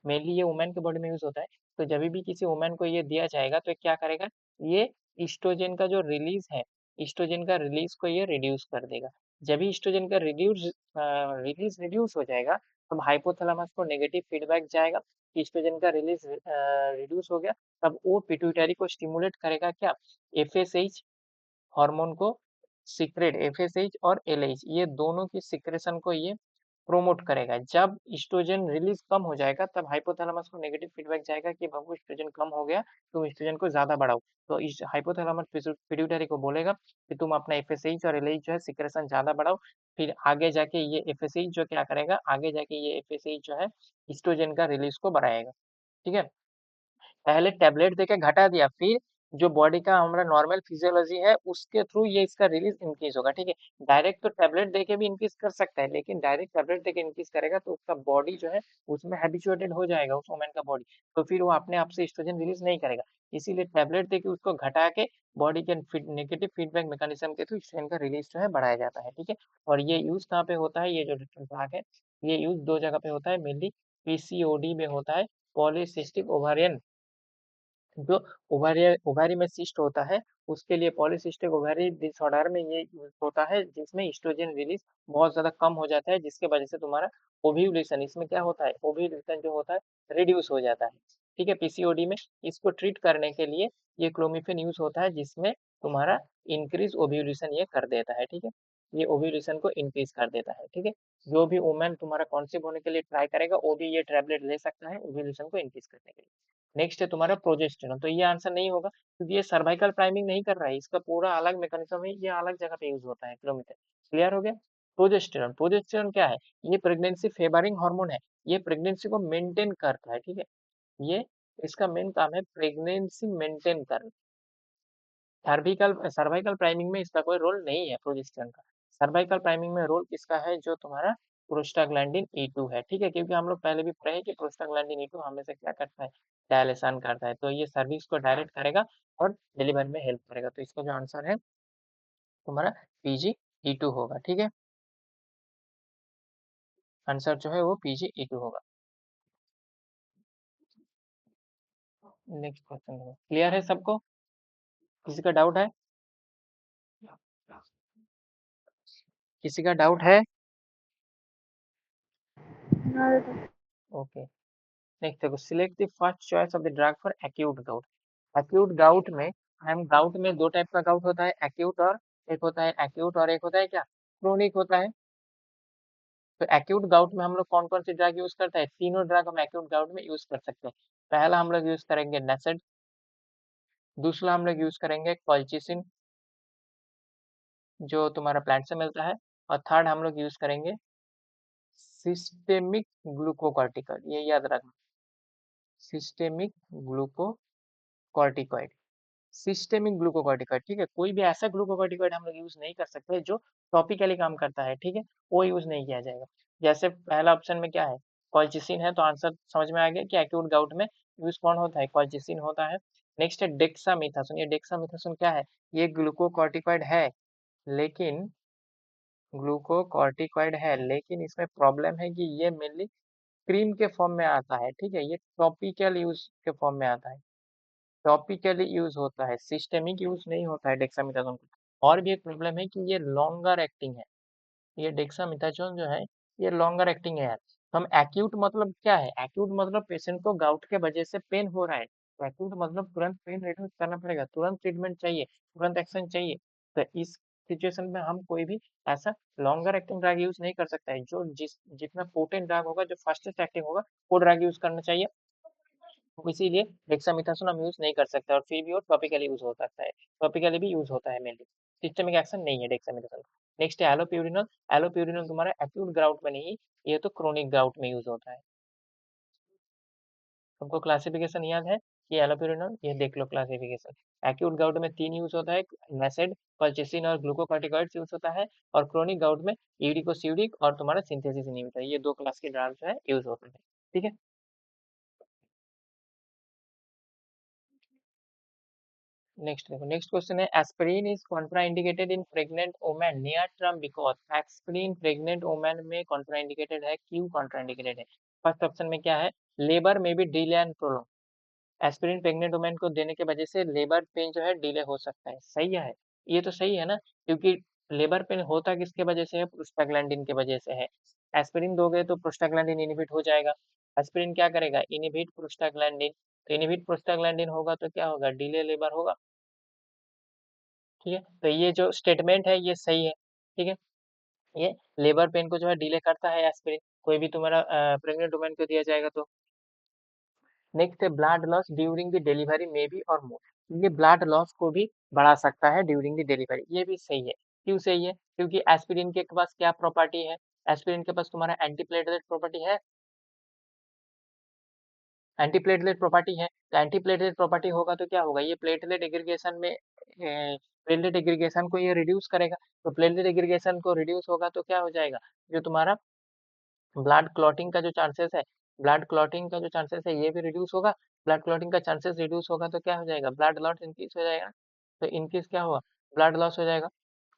मेनली ये वुमेन के बॉडी में यूज होता है, तो जब भी किसी वुमेन को ये दिया जाएगा तो क्या करेगा, ये ईस्ट्रोजन का जो रिलीज है, ईस्ट्रोजन का रिलीज को ये रिड्यूस कर देगा। जब भी ईस्ट्रोजन का रिलीज रिड्यूस हो जाएगा, तब हाइपोथैलेमस को नेगेटिव फीडबैक जाएगा, ईस्ट्रोजन का रिलीज रिड्यूस हो गया, तब वो पिट्यूटरी को स्टिमुलेट करेगा क्या, एफएसएच हार्मोन को सीक्रेट, एफएसएच और एलएच ये दोनों की सीक्रेशन को ये प्रोमोट करेगा। जब एस्ट्रोजन रिलीज कम हो जाएगा तब हाइपोथैलेमस को नेगेटिव फीडबैक जाएगा कि बाबू एस्ट्रोजन कम हो गया, तुम एस्ट्रोजन को ज्यादा बढ़ाओ। तो इस हाइपोथैलेमस पिट्यूटरी को बोलेगा कि तुम अपना एफएसएच और एलएच जो है सीक्रेशन ज्यादा बढ़ाओ। फिर आगे जाके ये एफएसएच जो क्या करेगा, आगे जाके ये एफएसएच जो है एस्ट्रोजन का रिलीज को बढ़ाएगा, ठीक है। पहले टैबलेट देके घटा दिया, फिर जो बॉडी का हमारा नॉर्मल फिजियोलॉजी है उसके थ्रू ये इसका रिलीज इंक्रीज होगा, ठीक है। डायरेक्ट तो टैबलेट देके भी इंक्रीज कर सकता है, लेकिन डायरेक्ट टैबलेट देके इंक्रीज करेगा तो उसका बॉडी जो है उसमें हैबिचुएटेड हो जाएगा, उस वुमेन का बॉडी, तो फिर वो अपने आप से एस्ट्रोजन रिलीज नहीं करेगा। इसीलिए टैबलेट देके उसको घटा के बॉडी के नेगेटिव फीडबैक मैकेनिज्म के थ्रू एस्ट्रोजन का रिलीज जो है बढ़ाया जाता है, ठीक है। और ये यूज कहाँ पे होता है, ये जो भाग है, ये यूज दो जगह पे होता है, मेनली पीसीओडी में होता है, पॉलीसिस्टिक ओवारियन, जो ओवारी में सिस्ट होता है, उसके लिए पॉलीसिस्टिक ओवारी डिसऑर्डर में ये यूज होता है, जिसमें एस्ट्रोजन रिलीज बहुत ज्यादा कम हो जाता है, जिसके वजह से तुम्हारा ओव्यूलेशन, इसमें क्या होता है, ओव्यूलेशन जो होता है रिड्यूस हो जाता है, ठीक है, पीसीओडी में। इसको ट्रीट करने के लिए ये क्लोमिफेन यूज होता है, जिसमें तुम्हारा इंक्रीज ओव्यूलेशन ये कर देता है, ठीक है। ये ओव्यूलेशन को इंक्रीज कर देता है, ठीक है। जो भी वुमेन तुम्हारा कॉन्सीव होने के लिए ट्राई करेगा वो भी ये टैबलेट ले सकता है ओव्यूलेशन को इंक्रीज करने के लिए। नेक्स्ट है तुम्हारा प्रोजेस्टेरॉन, तो ये आंसर नहीं होगा क्योंकि ये सर्वाइकल प्राइमिंग नहीं कर रहा है, इसका पूरा अलग मैकेनिज्म है, ये अलग जगह पे यूज होता है किलोमीटर। क्लियर हो गया। प्रोजेस्टेरॉन, प्रोजेस्टेरॉन क्या है, ये प्रेगनेंसी फेवरिंग हार्मोन है, ये प्रेगनेंसी को मेंटेन करता है, ठीक है। ये इसका मेन काम है प्रेगनेंसी मेंटेन करना। सर्विकल सर्वाइकल प्राइमिंग में इसका कोई रोल नहीं है प्रोजेस्टेरॉन का। सर्वाइकल प्राइमिंग में रोल किसका है, जो तुम्हारा प्रोस्टाग्लैंडिन ई टू है, ठीक है, क्योंकि हम लोग पहले भी पढ़े हैं कि प्रोस्टाग्लैंडिन ई टू हमेशा क्या करता है, डायलेशन करता है, तो ये सर्विक्स को डायरेक्ट करेगा और डिलीवर में हेल्प करेगा, तो इसका जो आंसर है तुम्हारा पीजी ई टू होगा, ठीक है। आंसर जो है वो पीजी ई टू होगा। नेक्स्ट क्वेश्चन, क्लियर है सबको, किसी का डाउट है, किसी का डाउट है? ओके। नेक्स्ट देखो, select the first choice of the drug for acute gout. Acute gout में, हम गाउट में दो टाइप का गाउट होता है, एक्यूट और एक होता है एक्यूट और एक होता है क्या, क्रोनिक होता है। तो एक्यूट गाउट में हम लोग कौन कौन सी ड्रग यूज करते हैं, तीनों ड्रग हम एक्यूट गाउट में यूज कर सकते हैं। पहला हम लोग यूज करेंगे नेसेड, दूसरा हम लोग यूज करेंगे कॉल्चिसिन, जो तुम्हारा प्लांट से मिलता है, और थर्ड हम लोग यूज करेंगे सिस्टेमिक ग्लूकोकॉर्टिकॉइड, ये याद रखना, सिस्टेमिक ग्लूकोकॉर्टिकॉइड, सिस्टेमिक ग्लूकोकॉर्टिकॉइड, ठीक है। कोई भी ऐसा ग्लूकोकॉर्टिकॉइड हम लोग यूज नहीं कर सकते जो टॉपिकली काम करता है, ठीक है, वो यूज नहीं किया जाएगा। जैसे पहला ऑप्शन में क्या है, कॉल्चिसिन है, तो आंसर समझ में आ गया कि एक्यूट गाउट में यूज कौन होता है, कॉल्चिसिन होता है। नेक्स्ट है डेक्सामेथासोन, ये डेक्सामेथासोन क्या है, ये ग्लूकोकॉर्टिकॉइड है, लेकिन ग्लूकोकॉर्टिकॉइड है लेकिन इसमें प्रॉब्लम है कि ये मेनली क्रीम के फॉर्म में आता है, ठीक है, ये टॉपिकल यूज के फॉर्म में आता है, टॉपिकली यूज होता है, सिस्टेमिक यूज नहीं होता है डेक्सामेथासोन का। और भी एक प्रॉब्लम है कि ये लॉन्गर एक्टिंग है, ये डेक्सामेथासोन जो है ये लॉन्गर एक्टिंग है यार। तो हम एक्यूट मतलब क्या है, एक्यूट मतलब पेशेंट को गाउट के वजह से पेन हो रहा है, तो एक्यूट मतलब तुरंत पेन रिड्यूस करना पड़ेगा, तुरंत ट्रीटमेंट चाहिए, तुरंत एक्शन चाहिए। तो इस सिचुएशन में हम कोई भी ऐसा लॉन्गर एक्टिंग ड्रग यूज नहीं कर सकता है। जो जितना पोटेंट ड्रग होगा, जो फास्टेस्ट एक्टिंग होगा, वो ड्रग यूज करना चाहिए। तो इसीलिए डेक्सामेथासोन हम यूज नहीं कर सकते, और फिर भी वो टॉपिकली यूज हो सकता है, टॉपिकली भी यूज होता है मेनली। सिस्टमिक एक्शन नहीं है डेक्सामेथासोन। नेक्स्ट है एलोप्यूरिनोल। एलोप्यूरिनोल तुम्हारा एक्यूट ग्राउट में नहीं, ये तो क्रोनिक ग्राउट में यूज होता है। तुमको क्लासिफिकेशन याद है कि एलोप्यूरिनोल, ये देख लो क्लासिफिकेशन। एक्यूट गाउट में तीन यूज होता है, नेसेड, कॉलचिसिन और ग्लूकोकॉर्टिकॉइड्स यूज होता है। और क्रोनिक गाउट में यूरिकोसिडिक और तुम्हारा सिंथेसिस इनहिबिटर, ये दो क्लास के ड्रग्स जो है यूज होते हैं। ठीक है। नेक्स्ट देखो, नेक्स्ट क्वेश्चन है aspirin is contraindicated in pregnant women near term because. Aspirin pregnant women में कॉन्ट्राइंडिकेटेड है, क्यों कॉन्ट्राइंडिकेटेड है? फर्स्ट ऑप्शन में क्या है, लेबर में भी delay and prolong. Aspirin pregnant women को देने की वजह से लेबर पेन जो है डिले हो सकता है, सही है? ये तो सही है ना, क्योंकि लेबर पेन होता किसके वजह से है, प्रोस्टाग्लैंडिन के वजह से है। एस्पिरिन दोगे तो प्रोस्टाग्लैंडिन इनहिबिट हो जाएगा। एस्पिरिन क्या करेगा, इनहिबिट प्रोस्टाग्लैंडिन। तो इनहिबिट प्रोस्टाग्लैंडिन होगा तो क्या होगा, डिले लेबर होगा। ठीक है, तो ये जो स्टेटमेंट है ये सही है। ठीक है, ये लेबर पेन को जो है डिले करता है एस्पिरिन, कोई भी तुम्हारा प्रेग्नेंट वुमेन को दिया जाएगा तो। नेक्स्ट है blood loss during the delivery में बी और मोर। ये ब्लड लॉस को भी बढ़ा सकता है ड्यूरिंग द डिलीवरी, ये भी सही है। क्यों सही है, क्योंकि एस्पिरिन के पास क्या प्रॉपर्टी है, एस्पिरिन के पास तुम्हारा एंटीप्लेटलेट प्रॉपर्टी है। एंटीप्लेटलेट प्रॉपर्टी है, तो एंटीप्लेटलेट प्रॉपर्टी होगा तो क्या होगा, ये प्लेटलेट एग्रीगेशन में प्लेटलेट एग्रीगेशन को ये रिड्यूस करेगा। तो प्लेटलेट एग्रीगेशन को रिड्यूस होगा तो क्या हो जाएगा, जो तुम्हारा ब्लड क्लॉटिंग का जो चांसेस है, ब्लड क्लॉटिंग का जो चांसेस है ये भी रिड्यूस होगा। ब्लड क्लॉटिंग का चांसेस रिड्यूस होगा तो क्या हो जाएगा, ब्लड लॉस इंक्रीज हो जाएगा। तो इनकेस क्या हुआ, ब्लड लॉस हो जाएगा।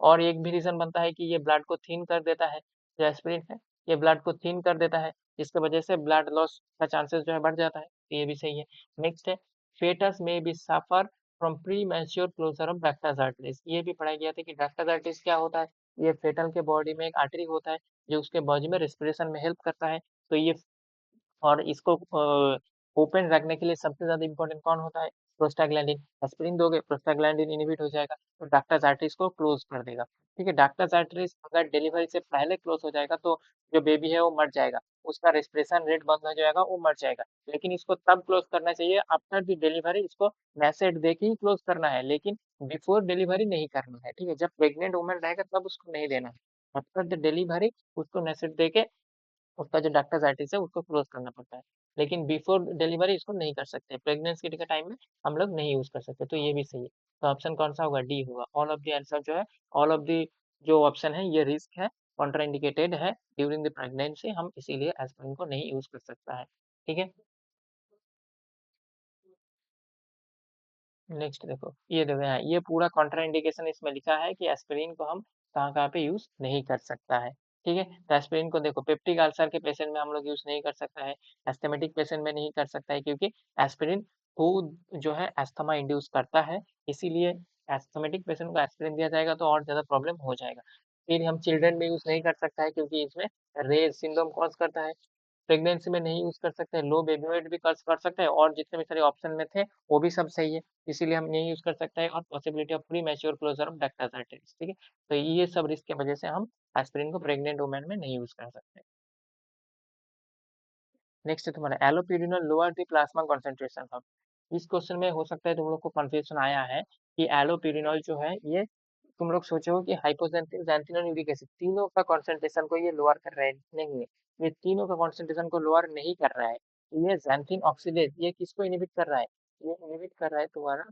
और एक भी रीजन बनता है कि ये ब्लड को थीन कर देता है, जो एस्पिरिन है ये ब्लड को थीन कर देता है, जिसकी वजह से ब्लड लॉस का चांसेस जो है बढ़ जाता है, तो ये भी सही है। नेक्स्ट है फेटस में be suffer from premature closure of ductus arteries. ये भी पढ़ाया गया था कि डक्टस आर्टरीज क्या होता है, ये फेटल के बॉडी में एक आर्टरी होता है जो उसके बॉडी में रेस्पिरेशन में हेल्प करता है। तो ये, और इसको ओपन रखने के लिए सबसे ज्यादा इंपॉर्टेंट कौन होता है, प्रोस्टाग्लैंडिन। एस्पिरिन दोगे प्रोस्टाग्लैंडिन इनहिबिट हो जाएगा, तो डक्टस आर्टरीज को क्लोज कर देगा। ठीक है, डक्टस आर्टरीज अगर डिलीवरी से पहले क्लोज हो जाएगा तो जो बेबी है वो मर जाएगा, उसका रेस्पिरेशन रेट बंद हो जाएगा, वो मर जाएगा। लेकिन इसको तब क्लोज करना चाहिए आफ्टर द डिलीवरी, इसको नेसेट दे के ही क्लोज करना है, लेकिन बिफोर डिलीवरी नहीं करना है। ठीक है, जब प्रेग्नेंट वुमन रहेगा तब उसको नहीं देना है, आफ्टर द डिलीवरी उसको नेसेट दे के उसका जो डॉक्टर्स है उसको क्लोज करना पड़ता है। लेकिन बिफोर डिलीवरी इसको नहीं कर सकते, प्रेगनेंसी के टाइम में हम लोग नहीं यूज कर सकते, तो ये भी सही है। तो ऑप्शन कौन सा होगा, डी होगा। ऑल ऑफ द आंसर जो है, ऑल ऑफ द जो ऑप्शन है ये रिस्क है, कॉन्ट्राइंडिकेटेड है ड्यूरिंग द प्रेगनेंसी, हम इसीलिए एस्पिरिन को नहीं यूज कर सकता है। ठीक है, नेक्स्ट देखो, ये देखो यहाँ ये पूरा कॉन्ट्राइंडिकेशन इसमें लिखा है कि एस्पिरिन को हम कहाँ कहाँ पे यूज नहीं कर सकता है। ठीक है, तो एस्पिरिन को देखो, पेप्टिक अल्सर के पेशेंट में हम लोग यूज नहीं कर सकता है, एस्थेमेटिक पेशेंट में नहीं कर सकता है, क्योंकि एस्पिरिन खुद जो है एस्थमा इंड्यूस करता है, इसीलिए एस्थमेटिक पेशेंट को एस्पिरिन दिया जाएगा तो और ज्यादा प्रॉब्लम हो जाएगा। फिर हम चिल्ड्रन में यूज नहीं कर सकता है, क्योंकि इसमें रेज सिंड्रोम कॉज करता है। प्रेगनेंसी में नहीं यूज कर सकते, लो बेबी वेट भी कर सकते हैं, और जितने भी सारे ऑप्शन में थे वो भी सब सही है, इसीलिए हम नहीं यूज कर सकते हैं। और possibility of premature closure of ductus arteries. ठीक है, तो ये सब रिस्क की वजह से हम एस्पिरिन को प्रेग्नेंट वुमेन में नहीं यूज कर सकते। नेक्स्ट है तुम्हारा allopurinol lower the plasma concentration of. इस क्वेश्चन में हो सकता है तुम लोग को कंफ्यूजन आया है कि एलोप्यूरिनोल जो है ये, तुम लोग सोचो कि हाइपोजेंटिव जैंथिन और यूरिक एसिड तीनों का कंसंट्रेशन को ये लोअर कर रहे हैं, नहीं है, ये तीनों का कंसंट्रेशन को लोअर नहीं कर रहा है। ये जैंथिन ऑक्सीडेज ये किसको इनहिबिट कर रहा है, ये इनहिबिट कर रहा है तुम्हारा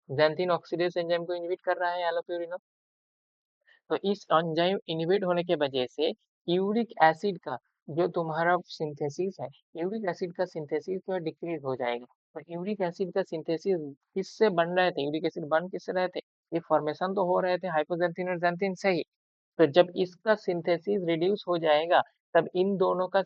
जैंथिन ऑक्सीडेज एंजाइम को इनहिबिट कर रहा है एलोप्यूरिनोल। तो इस एंजाइम इनहिबिट होने के वजह से यूरिक एसिड का जो तुम्हारा सिंथेसिस है, यूरिक एसिड का सिंथेसिस जो है डिक्रीज हो जाएगा। तो यूरिक एसिड का सिंथेसिस किससे बन रहे थे, यूरिक एसिड बन किससे रहे थे, ये फॉर्मेशन तो हो रहे थे हाइपोजेंथिन और जैंथिन से ही। तो जब इसका सिंथेसिस रिड्यूस हो जाएगा, तब इन दोनों का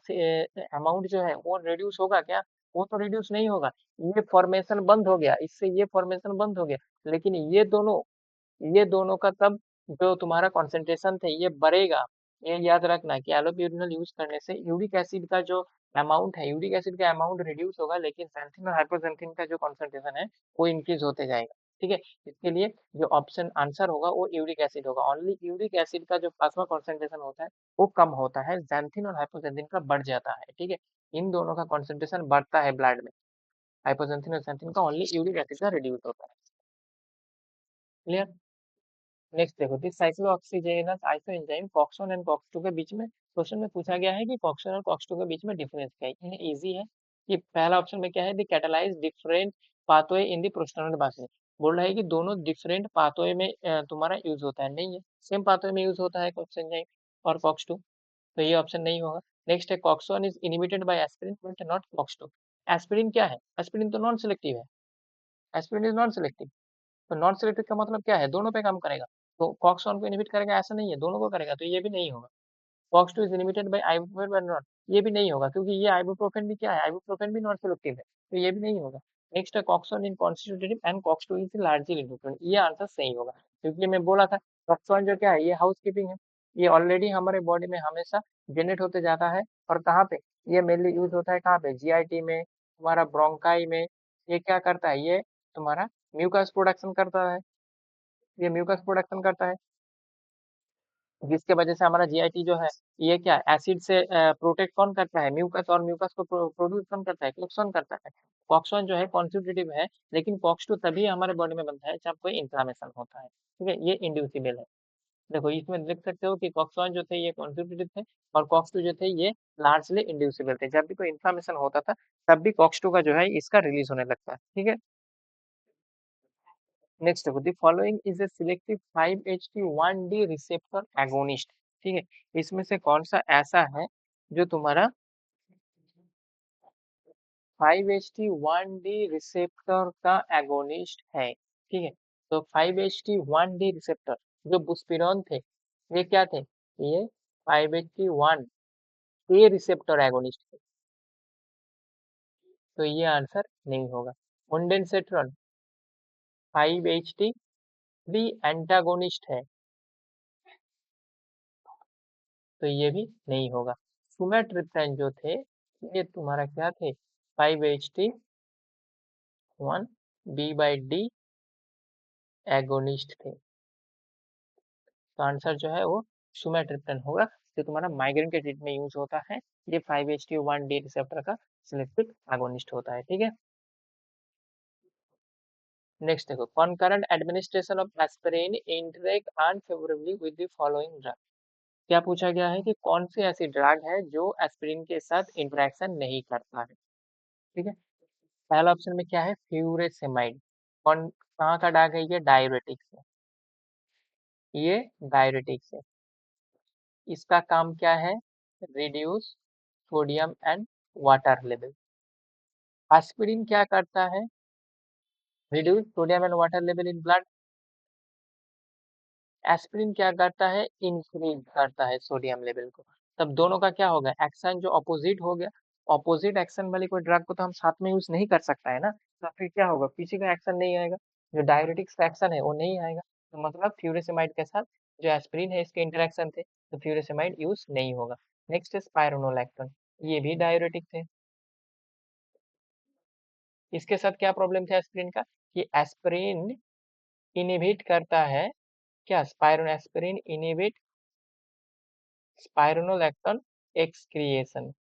अमाउंट जो है वो रिड्यूस होगा क्या, वो तो रिड्यूस नहीं होगा, ये फॉर्मेशन बंद हो गया, इससे ये फॉर्मेशन बंद हो गया। लेकिन ये दोनों का तब जो तुम्हारा कंसंट्रेशन थे ये बढ़ेगा। ये याद रखना कि एलोप्यूरिनोल यूज करने से यूरिक एसिड का जो अमाउंट है, यूरिक एसिड का अमाउंट रिड्यूस होगा, लेकिन xanthine और हाइपोxanthine का जो कंसंट्रेशन है वो इंक्रीज होते जाएगा। ठीक है। इसके लिए जो ऑप्शन आंसर होगा वो यूरिक एसिड होगा। ओनली यूरिक एसिड का जो प्लाज्मा कॉन्सेंट्रेशन होता है वो कम होता है, xanthine और हाइपोक्साइसिन का बढ़ जाता है। ठीक है, इन दोनों का कॉन्सेंट्रेशन बढ़ता है ब्लड में, हाइपोक्साइसिन और xanthine का ओनली यूरिक एसिड का रिड्यूस होता है। क्लियर। नेक्स्ट देखो, दिस साइक्लोऑक्सीजनस आइसोएंजाइम कॉक्सोन एंड कॉक्स2 के बीच में, क्वेश्चन में पूछा गया है कि कॉक्सोन और कॉक्स2 के बीच में डिफरेंस क्या है। ये इजी है कि पहला ऑप्शन में क्या है, the catalyse different pathway in the प्रोस्टाग्लैंड pathway. बोल रहा है कि दोनों डिफरेंट पाथवे में तुम्हारा यूज होता है, नहीं है, सेम पाथवे में यूज होता है कॉक्स एंजाइम और कॉक्स2, तो ये ऑप्शन नहीं होगा। नेक्स्ट है, COX one is inhibited by aspirin but not COX two. Aspirin क्या है, एस्पिरिन तो नॉन सेलेक्टिव है, एस्पिरिन इज नॉन सेलेक्टिव। तो नॉन सेलेक्टिव का मतलब क्या है, दोनों पे काम करेगा। तो कॉक्सॉन को इनहिबिट करेगा ऐसा नहीं है, दोनों को करेगा, तो ये भी नहीं होगा। COX two is inhibited by ibuprofen but not, ये भी नहीं होगा, क्योंकि ये आइबुप्रोफेन भी क्या है, आइबुप्रोफेन भी नॉन सेलेक्टिव है, तो ये भी नहीं होगा। नेक्स्ट है, COX one in constitutive and COX two is largely independent, ये आंसर सही होगा, क्योंकि मैं बोला था कॉक्सॉन जो क्या है, ये हाउस कीपिंग है, ये ऑलरेडी हमारे बॉडी में हमेशा जनरेट होते जाता है। और कहाँ पे ये मेनली यूज होता है, कहाँ पे, जीआईटी में, तुम्हारा ब्रोंकाई में। ये क्या करता है, ये तुम्हारा म्यूकस प्रोडक्शन करता है, ये म्यूकस प्रोडक्शन करता है, जिसके वजह से हमारा जीआईटी जो है, ये क्या एसिड से प्रोटेक्ट कौन करता है, म्यूकस, और म्यूकस को प्रोड्यूस कौन करता है, कॉक्सॉन करता है। कॉक्सॉन जो है कॉन्स्टिट्यूटिव है, लेकिन कॉक्स2 तभी हमारे बॉडी में बनता है जब कोई इंफ्लामेशन होता है, ठीक है, ये इंड्यूसिबल है। देखो इसमें देख सकते हो कि कॉक्सॉन जो थे ये कॉन्स्टिट्यूटिव थे, और कॉक्स2 जो थे ये लार्जली इंड्यूसिबल थे, जब भी कोई इंफ्लामेशन होता था तब भी कॉक्स2 का जो है इसका रिलीज होने लगता है, ठीक है। नेक्स्ट देखो, the following is a selective 5-HT1D receptor agonist, ठीक है, इसमें से कौन सा ऐसा है जो तुम्हारा 5-HT1D रिसेप्टर का एगोनिस्ट है, ठीक है। तो 5-HT1D रिसेप्टर जो बुस्पिरॉन थे, ये क्या थे, ये 5-HT1A रिसेप्टर एगोनिस्ट थे, तो ये आंसर नहीं होगा। ओंडेनसेट्रॉन 5-HT3 एंटागोनिस्ट है, तो ये भी नहीं होगा। सुमेट्रिप्टाइन जो थे ये तुम्हारा क्या थे, 5-HT1B/D एगोनिस्ट थे, तो आंसर जो है वो सुमेट्रिप्टाइन होगा, जो तुम्हारा माइग्रेन के ट्रीटमेंट में यूज होता है। ये 5-HT1D रिसेप्टर का सिलेक्टिव एगोनिस्ट होता है, ठीक है। नेक्स्ट देखो, concurrent administration of aspirin interact unfavourably with the following drug. क्या पूछा गया है कि कौन सी ऐसी ड्रग है जो एस्पिरिन के साथ इंटरेक्शन नहीं करता है, ठीक है। पहला ऑप्शन में क्या है, फ्यूरेसेमाइड, कौन कहाँ का ड्रग है, ये डायरेटिक्स है, ये डायरेटिक्स है, इसका काम क्या है, reduce sodium and water level. Aspirin क्या करता है, reduce sodium and water level in blood. Aspirin क्या करता है, इंक्रीज करता है सोडियम लेवल को। तब दोनों का क्या होगा, एक्शन जो अपोजिट हो गया, अपोजिट एक्शन वाली कोई ड्रग को तो हम साथ में यूज नहीं कर सकता है ना, तो फिर क्या होगा, पीछे का एक्शन नहीं आएगा, जो डायरेटिक्स का एक्शन है वो नहीं आएगा, तो मतलब फ्यूरेसेमाइड के साथ जो एस्पिरिन है इसके इंटरेक्शन थे, तो फ्यूरेसेमाइड यूज नहीं होगा। नेक्स्ट है स्पाइरोनोलैक्टोन, ये भी डायरेटिक थे, इसके साथ क्या प्रॉब्लम था एस्पिरिन का, कि एस्पिरिन इनहिबिट करता है, क्या स्पाइरोन, aspirin inhibit spironolactone excretion,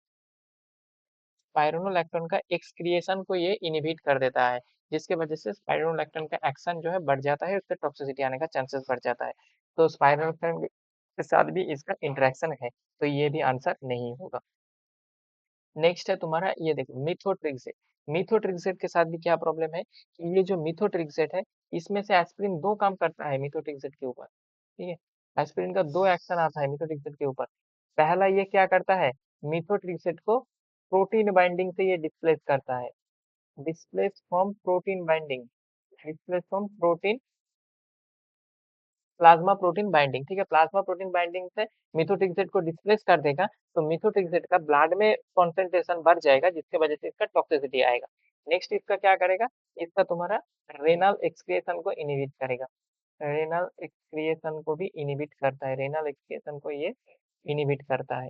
spironolactone का एक्सक्रिएशन को ये इनहिबिट कर देता है, जिसके वजह से स्पाइरोनोलैक्टोन का एक्शन जो है बढ़ जाता है, उससे टॉक्सिसिटी आने का चांसेस बढ़ जाता है, तो स्पाइरोनोलैक्टोन के साथ भी इसका इंटरेक्शन है, तो ये भी आंसर नहीं होगा। नेक्स्ट है तुम्हारा, ये देखो मिथोट्रिक्सेट, मिथोट्रिक्सेट के साथ भी क्या प्रॉब्लम है, कि ये जो मिथोट्रिक्सेट है इसमें से एस्पिरिन दो काम करता है मिथोट्रिक्सेट के ऊपर, ठीक है, एस्पिरिन का दो एक्शन आता है मिथोट्रिक्सेट के ऊपर। पहला ये क्या करता है, मिथोट्रिक्सेट को प्रोटीन बाइंडिंग से ये डिस्प्लेस करता है, displace from protein binding, displace from protein, plasma protein binding, ठीक है, प्लाज्मा प्रोटीन बाइंडिंग से मिथोट्रिक्सेट को डिस्प्लेस कर देगा, तो मिथोट्रिक्सेट का ब्लड में कॉन्सेंट्रेशन बढ़ जाएगा, जिसके वजह से इसका टॉक्सिसिटी आएगा। नेक्स्ट इसका क्या करेगा, इसका तुम्हारा रेनल एक्सक्रिएशन को इनहिबिट करेगा, रेनल एक्सक्रिएशन को भी इनहिबिट करता है, रेनल एक्सक्रिएशन को ये इनहिबिट करता है,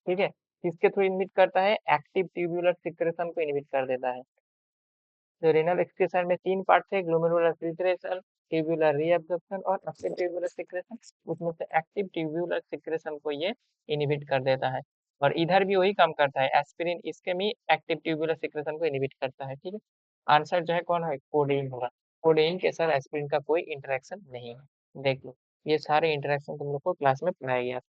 ठीक है। किसके थ्रू इनहिबिट करता है, एक्टिव ट्यूबुलर सिक्रेशन को इनहिबिट कर देता है, जो रेनल एक्सक्रीशन में 3 पार्ट थे, ग्लोमेरुलर फिल्ट्रेशन, ट्यूबुलर रीअब्जॉर्प्शन और एक्टिव ट्यूबुलर सिक्रेशन। उसमें से एक्टिव ट्यूबुलर सिक्रेशन को ये इनहिबिट कर देता है। और इधर भी वही काम करता है, एस्पिरिन इसके भी एक्टिव ट्यूबुलर सिक्रेशन को इनहिबिट करता है, ठीक है। आंसर जो है कौन है, कोडेइन होगा। कोडेइन के साथ एस्पिरिन का कोई इंटरेक्शन नहीं है। देख लो, ये सारे इंटरेक्शन तुम लोग को क्लास में पढ़ाया गया।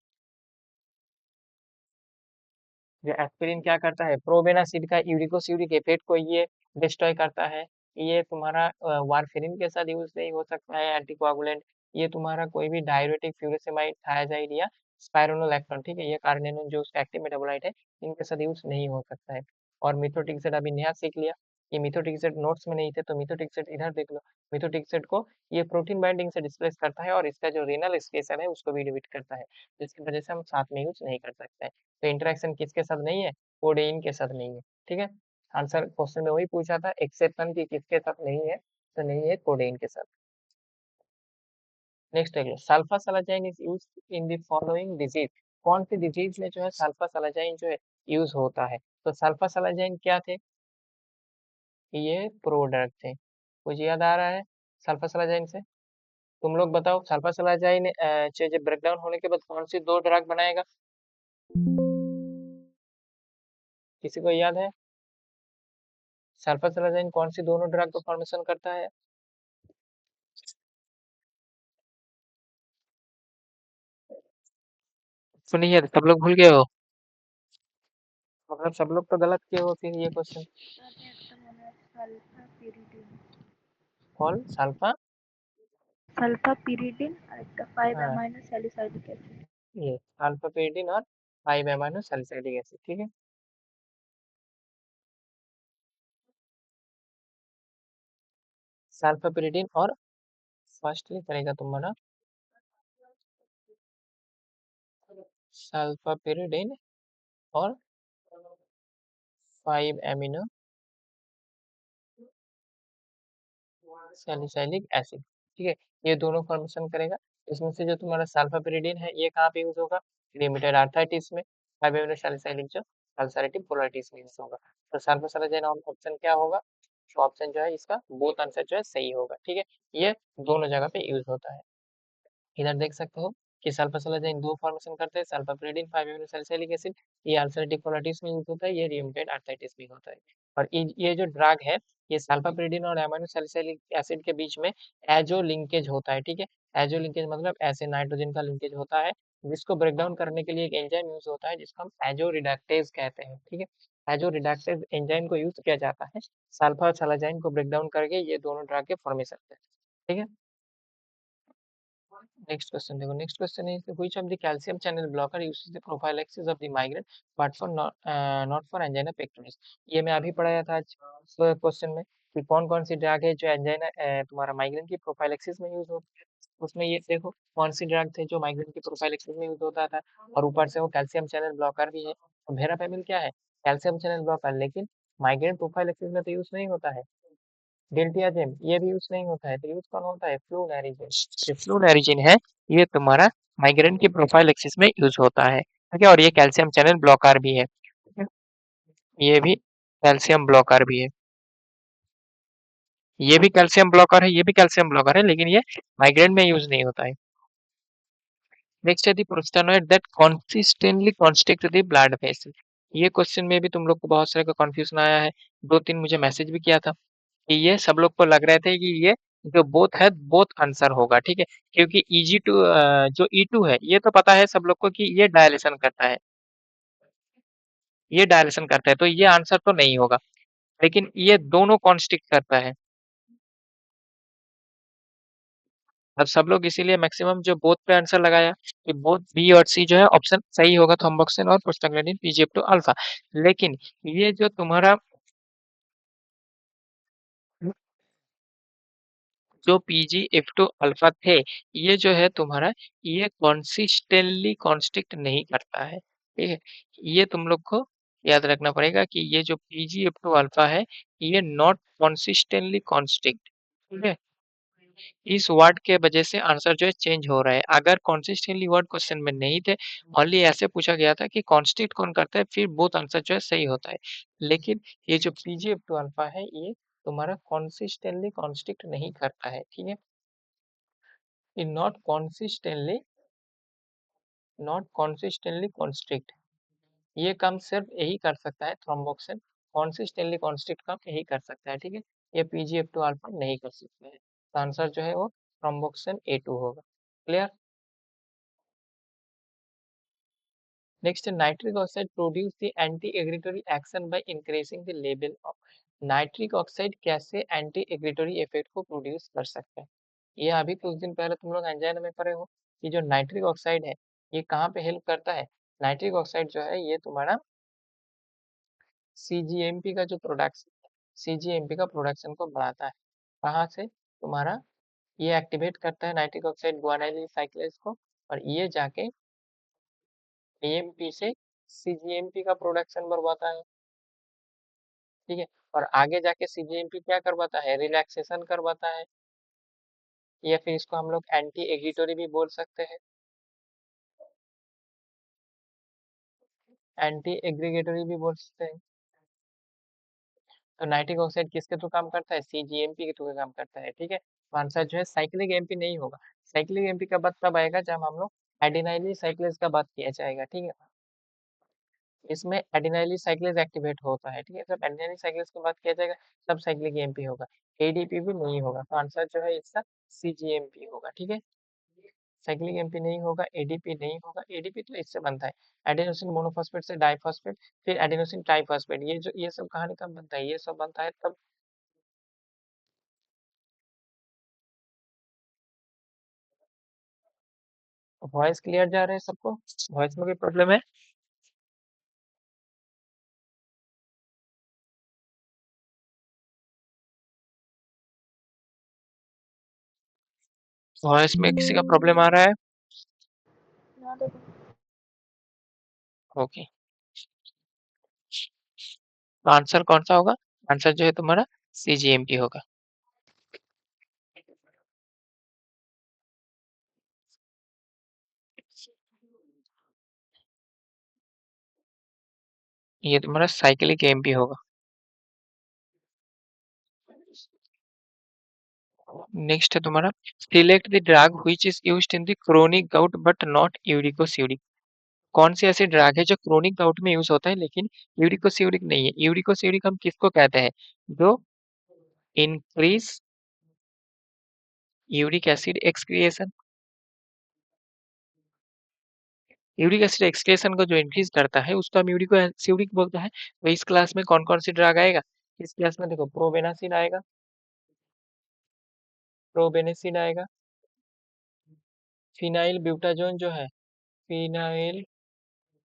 जो एस्पिरिन क्या करता है, प्रोबेनासिड का यूरिकोसिडिक इफेक्ट को ये डिस्ट्रॉय करता है। ये तुम्हारा वारफेरिन के साथ यूज नहीं हो सकता है, एंटीकोआगुलेंट। ये तुम्हारा कोई भी डाययूरेटिक, फ्यूरिसेमाइड, थायाजाइड या स्पाइरोनोलैक्टोन, ठीक है, ये कार्निनोन जो उसका एक्टिव मेटाबोलाइट है, इनके साथ यूज नहीं हो सकता है। और मिथोट्रिक्साइड अभी नया सीख लिया, ये मिथोट्रिक्साइड नोट्स में नहीं थे, तो मिथोट्रिक्साइड इधर देख लो। मिथोट्रिक्साइड को ये प्रोटीन बाइंडिंग से डिस्प्लेस करता है और इसका जो रेनल एक्सक्रीशन है उसको भी इनहिबिट करता है, जिसकी वजह से हम साथ में यूज नहीं कर सकते हैं। तो इंटरेक्शन किसके साथ नहीं है, कोडेइन के साथ नहीं है, ठीक है। आंसर क्वेश्चन में वही पूछा था, एक्सेप्शन की किसके साथ नहीं है, तो नहीं है कोडेइन के साथ। नेक्स्ट है, sulfasalazine is use in the following disease. कौन सी डिजीज में जो है सल्फा सलाजाइन जो है यूज होता है, तो सल्फा सलाजाइन क्या थे, ये प्रोडक्ट थे। कुछ याद आ रहा है सल्फा सलाजाइन से? तुम लोग बताओ, सल्फा सलाजाइन चीज ब्रेकडाउन होने के बाद कौन सी दो ड्रग बनाएगा, किसी को याद है? सल्फा सलाजाइन कौन सी दोनों ड्रग को फॉर्मेशन करता है? सुनिए, सब लोग भूल गए हो, मतलब सब लोग तो गलत किए हो फिर ये क्वेश्चन। তাহলে একটা মনে হয় সালফাপিরিডিন। कौन सल्फा? সালফাপিরিডিন আর একটা 5 हाँ, অ্যামাইনো স্যালিসাইলিক অ্যাসিড। ये अल्फापेटिन और 5 अमाइनो सैलिसिलिक एसिड, ठीक है। सल्फापेटिन और फर्स्टली करेगा तुम्हारा सल्फापेरिडिन और 5 अमीनो सैलिसिलिक एसिड, ठीक है। ये दोनों फॉर्मेशन करेगा। इसमें से जो तुम्हारा सल्फापेरिडिन है ये कहाँ पे यूज होगा, रिमेटेड आर्थराइटिस में। 5 अमीनो सैलिसिलिक जो अल्सरेटिव कोलाइटिस में यूज होगा। तो सल्फासालाजाइन ऑप्शन क्या होगा, तो ऑप्शन जो है इसका बोथ आंसर जो है सही होगा, ठीक है। ये दोनों जगह पे यूज होता है। इधर देख सकते हो कि सल्फासालाजाइन दो फॉर्मेशन करते हैं, सल्फापेरिडिन 5 अमीनो सैलिसिलिक एसिड, ये अल्सरेटिव कोलाइटिस में यूज होता है, ये रिमेटेड आर्थराइटिस में होता है। और ये जो ड्रग है, ये सल्फापेरिडिन और अमीनो सैलिसिलिक एसिड के बीच में एजो लिंकेज होता है, ठीक है। एजो लिंकेज मतलब ऐसे नाइट्रोजन का लिंकेज होता है, जिसको ब्रेक डाउन करने के लिए एक एंजाइम यूज होता है जिसको हम एजो रिडक्टेज कहते हैं, ठीक है। एजो रिडक्टेज एंजाइम को यूज किया जाता है सल्फासालाजाइन को ब्रेक डाउन करके ये दोनों ड्रग के फॉर्मेशन से, ठीक है। नेक्स्ट क्वेश्चन देखो, next question is which of the calcium channel blocker uses the prophylaxis of the migraine but for not for angina pectoris. ये मैं अभी पढ़ाया था आज क्वेश्चन में कि कौन कौन सी ड्रग है जो एंजाइना तुम्हारा माइग्रेन की प्रोफाइलैक्सिस में यूज होती है। उसमें ये देखो कौन सी ड्रग थे जो माइग्रेन की प्रोफाइलैक्सिस में यूज होता था, और ऊपर से वो कैल्शियम चैनल ब्लॉकर भी है। तो वेरापेमिल क्या है, कैल्शियम चैनल ब्लॉकर, लेकिन माइग्रेन प्रोफाइलैक्सिस में तो यूज नहीं होता है। डेल्टियाजेम ये भी यूज नहीं होता है, तो यूज कौन होता है, फ्लूनेरिजिन। जो फ्लूनेरिजिन है ये तुम्हारा माइग्रेन की प्रोफाइलैक्सिस में यूज होता है, ठीक है। और ये कैल्शियम चैनल ब्लॉकर भी है, ठीक है? ये भी कैल्शियम ब्लॉकर भी है, ये भी कैल्शियम ब्लॉकर है, ये भी कैल्शियम ब्लॉकर है, लेकिन ये माइग्रेन में यूज नहीं होता है। नेक्स्ट है the prostanoid that consistently constrict the blood vessel. ये क्वेश्चन में भी तुम लोग को बहुत सारे का कंफ्यूजन आया है, दो तीन मुझे मैसेज भी किया था कि ये सब लोग को लग रहे थे कि ये जो बोथ है बोथ आंसर होगा, ठीक है। क्योंकि EG2 जो E2 है ये तो पता है सब लोग को कि ये डायलेशन करता है, ये डायलेशन करता है, तो ये आंसर तो नहीं होगा। लेकिन ये दोनों कॉन्स्ट्रिक्ट करता है। अब सब लोग इसीलिए मैक्सिमम जो बोथ पे आंसर लगाया कि बोथ बी और सी जो है ऑप्शन सही होगा, थ्रोम्बोक्सिन और प्रोस्टाग्लैंडिन PGF2 अल्फा। लेकिन ये जो तुम्हारा जो PGF2 अल्फा थे, ये जो है तुम्हारा ये कॉन्सिस्टेंटली कॉन्स्ट्रिक्ट नहीं करता है, ठीक है। ये तुम लोग को याद रखना पड़ेगा कि ये जो PGF2 अल्फा है ये नॉट कॉन्सिस्टेंटली कॉन्स्ट्रिक्ट, ठीक है। इस वर्ड के वजह से आंसर जो है चेंज हो रहा है। अगर कॉन्सिस्टेंटली वर्ड क्वेश्चन में नहीं थे, ओनली ऐसे पूछा गया था कि कॉन्स्ट्रिक्ट कौन करता है, फिर बोथ आंसर जो है सही होता है। लेकिन ये जो PGF2 अल्फा है ये तुम्हारा कॉन्सिस्टेंटली कॉन्स्ट्रिक्ट नहीं करता है, ठीक है। इन नॉट कॉन्सिस्टेंटली कॉन्स्ट्रिक्ट, ये काम सिर्फ यही कर सकता है थ्रोम्बोक्सिन, कॉन्सिस्टेंटली कॉन्स्ट्रिक्ट काम यही कर सकता है, ठीक है। ये पीजीएफ टू अल्फा नहीं कर सकता है, तो आंसर जो है वो थ्रोम्बोक्सिन A2 होगा। Clear. Next, nitric oxide produce the anti aggregatory action by increasing the level of, nitric oxide कैसे एंटी एग्रीटरी इफेक्ट को प्रोड्यूस कर सकता है। ये अभी कुछ दिन पहले तुम लोग एंजाइन में पढ़े हो कि जो नाइट्रिक ऑक्साइड है ये कहाँ पे हेल्प करता है। नाइट्रिक ऑक्साइड जो है ये तुम्हारा सीजीएमपी का जो प्रोडक्शन, सीजीएमपी का प्रोडक्शन को बढ़ाता है। कहाँ से, तुम्हारा ये एक्टिवेट करता है नाइट्रिक ऑक्साइड गुआनाइलिन साइक्लेज को, और ये जाके एएमपी से सीजीएमपी का प्रोडक्शन बढ़वाता है, ठीक है। और आगे जाके सीजीएमपी क्या करवाता है, रिलैक्सेशन करवाता है, या फिर इसको हम लोग एंटी एग्रीटोरी भी बोल सकते हैं, एंटी एग्रीगेटरी भी बोल सकते हैं। तो नाइट्रिक ऑक्साइड किसके थ्रू काम करता है, सीजीएमपी के थ्रू काम करता है, ठीक है। तो आंसर जो है साइक्लिक एमपी नहीं होगा। साइक्लिक एमपी का बात तब आएगा जब हम लोग एडिनाइलिक साइक्लेज का बात किया जाएगा, ठीक है। इसमें एडिनाइलिक साइक्लेज एक्टिवेट होता है, ठीक है। जब एडिनाइलिक साइक्लेज की बात किया जाएगा तब साइक्लिक एमपी होगा, एडीपी भी नहीं होगा। तो आंसर जो है इसका सीजीएमपी होगा, ठीक है। साइक्लिक एमपी नहीं होगा, एडीपी नहीं होगा। एडीपी तो इससे बनता है एडेनोसिन मोनोफॉस्फेट से डाइफॉस्फेट, फिर एडेनोसिन ट्राइफॉस्फेट, ये जो ये सब कहानी कब बनता है, ये सब बनता है तब। वॉइस क्लियर जा रहा है सबको, वॉइस में कोई प्रॉब्लम है। वॉइस में किसी का प्रॉब्लम आ रहा है। ना देखो। ओके, तो आंसर कौन सा होगा, आंसर जो है तुम्हारा सीजीएमपी होगा। ये तुम्हारा साइक्लिक एमपी होगा। नेक्स्ट है तुम्हारा, select the drug which is used in the chronic gout but not uricosuric. कौन सी ऐसी ड्रग है जो क्रोनिक गाउट में यूज होता है लेकिन यूरिकोसिउरिक नहीं है। यूरिकोसिउरिक हम किसको कहते हैं, जो increase uric acid excretion, uric acid excretion को जो इंक्रीज करता है उसको हम यूरिकोसिउरिक बोलते हैं। तो इस क्लास में कौन कौन सी ड्रग आएगा, इस क्लास में देखो प्रोबेनासिन आएगा, प्रोबेनासिन आएगा, फिनाइल ब्यूटाजोन जो है, फिनाइल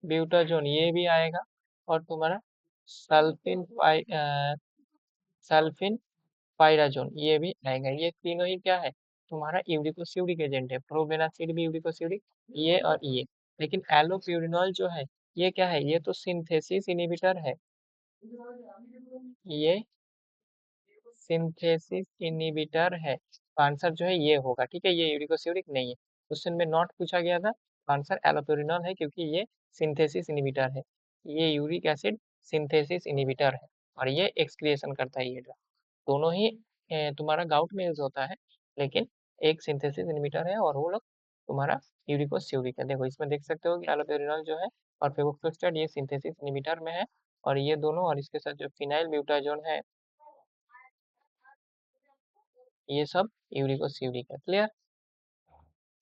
ब्यूटाजोन ये भी आएगा, और तुम्हारा सल्फिन सल्फिन पायराजोन ये भी आएगा। ये तीनों ही क्या है, तुम्हारा यूरिकोसिउरिक एजेंट है। प्रोबेनासिड भी यूरिकोसिउरिक, ये और ये। लेकिन एलोप्यूरिनॉल जो है ये क्या है, ये तो सिंथेसिस इनहिबिटर है, ये सिंथेसिस इनहिबिटर है। तो आंसर जो है ये होगा, ठीक है। ये यूरिकोसिउरिक नहीं है, क्वेश्चन में नॉट पूछा गया था, तो आंसर एलोप्यूरिनॉल है क्योंकि ये सिंथेसिस इनहिबिटर है। ये यूरिक एसिड सिंथेसिस इनहिबिटर है, और ये एक्सक्रिएशन करता है ये ड्रग। दोनों ही तुम्हारा गाउट में यूज होता है, लेकिन एक सिंथेसिस इनहिबिटर है और वो लोग तुम्हारा यूरिकोसिउरिक है। देखो इसमें देख सकते हो कि एलोपेरिनॉल जो है और फेविक्विक ये सिंथेसिस इनहिबिटर में है, और ये दोनों और इसके साथ जो फिनाइल ब्यूटाजोन है ये सब यूरिकोसिउरिक है। Clear.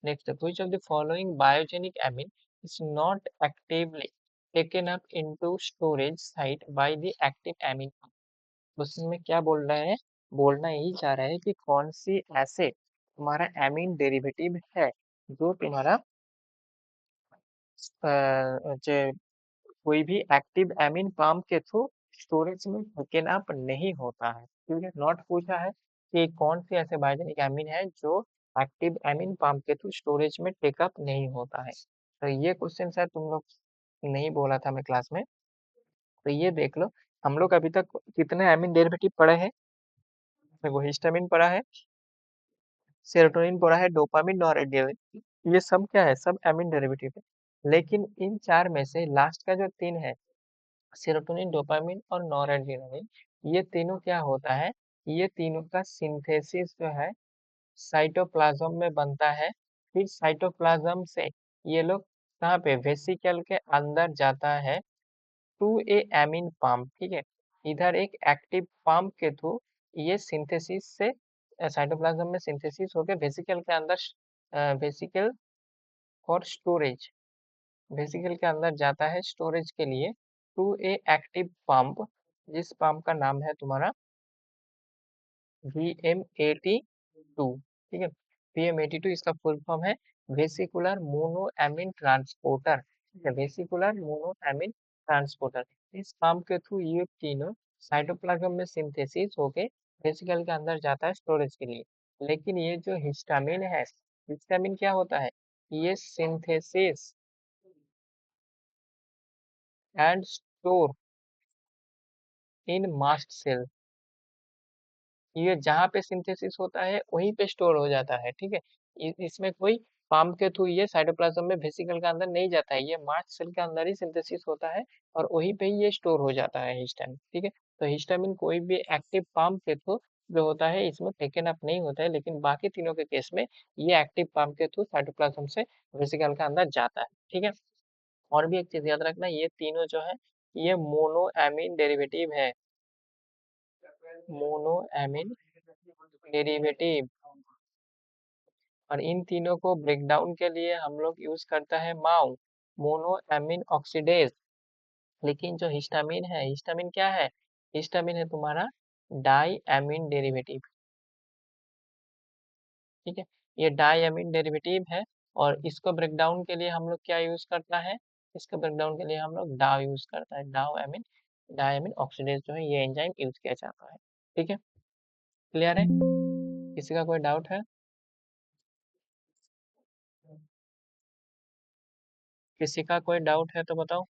Next, which of the following biogenic amine is not actively taken up into storage site by the active amine? Question में क्या बोल रहे हैं, बोलना यही चाह रहा है कि कौन सी एसिड तुम्हारा एमीन डेरिवेटिव है जो तुम्हारा जो कोई भी एक्टिव एमीन पाम के थ्रू स्टोरेज में टेकन अप नहीं होता है, ठीक है। नॉट पूछा है कि कौन सी ऐसे बायोजेनिक एमीन है जो एक्टिव एमीन पाम के थ्रू स्टोरेज में टेकअप नहीं होता है। तो ये क्वेश्चन शायद तुम लोग नहीं बोला था मैं क्लास में, तो ये देख लो। हम लोग अभी तक कितने एमीन डेरिवेटिव पढ़े हैं, देखो हिस्टामिन पढ़ा है, सेरोटोनिन पढ़ा है, डोपामिन, नॉरएड्रेनालिन, ये सब क्या है, सब एमीन डेरिवेटिव है। लेकिन इन चार में से लास्ट का जो तीन है, सेरोटोनिन, डोपामिन और नॉरएड्रेनालिन, ये तीनों क्या होता है, ये तीनों का सिंथेसिस जो है साइटोप्लाज्म में बनता है। फिर साइटोप्लाज्म से ये लोग कहाँ पे, वेसिकल के अंदर जाता है टू ए एमीन पंप, ठीक है। इधर एक एक्टिव पंप के थ्रू ये सिंथेसिस से साइटोप्लाज्म में सिंथेसिस होकर वेसिकल के अंदर, वेसिकल फॉर स्टोरेज, वेसिकल के अंदर जाता है स्टोरेज के लिए टू ए एक्टिव पंप, जिस पंप का नाम है तुम्हारा VM82, ठीक है। VM82 इसका फुल फॉर्म है वेसिकुलर मोनोएमिन ट्रांसपोर्टर, ठीक है, वेसिकुलर मोनोएमिन ट्रांसपोर्टर। इस पंप के थ्रू ये तीनों साइटोप्लाज्म में सिंथेसिस होके वेसिकल के अंदर जाता है स्टोरेज के लिए। लेकिन ये जो हिस्टामिन है, हिस्टामिन क्या होता है, ये synthesis and store in mast cell, ये जहाँ पे सिंथेसिस होता है वहीं पे स्टोर हो जाता है, ठीक है। इसमें कोई पंप के थ्रू ये साइटोप्लाज्म में वेसिकल के अंदर नहीं जाता है, ये मास्ट सेल के अंदर ही सिंथेसिस होता है और वहीं पे ही ये स्टोर हो जाता है हिस्टामिन, ठीक है। तो हिस्टामिन कोई भी एक्टिव पंप के थ्रू जो होता है इसमें टेकन अप नहीं होता है, लेकिन बाकी तीनों के केस में ये एक्टिव पंप के थ्रू साइटोप्लाज्म से वेसिकल के अंदर जाता है, ठीक है। और भी एक चीज याद रखना, ये तीनों जो है ये मोनोएमिन डेरिवेटिव है, मोनोएमिन डेरिवेटिव। और इन तीनों को ब्रेक डाउन के लिए हम लोग यूज करता है माउ, मोनो एमिन ऑक्सीडेज। लेकिन जो हिस्टामिन है, हिस्टामिन क्या है, हिस्टामिन है तुम्हारा डाई एमिन डेरिवेटिव, ठीक है। ये डाई एमिन डेरिवेटिव है और इसको ब्रेक डाउन के लिए हम लोग क्या यूज करता है, इसको ब्रेक डाउन के लिए हम लोग डाव यूज करता है, डाव एमिन, डाई एमिन ऑक्सीडेज जो है ये एंजाइम यूज किया जाता है, ठीक है। क्लियर है, किसी का कोई डाउट है, किसी का कोई डाउट है तो बताओ,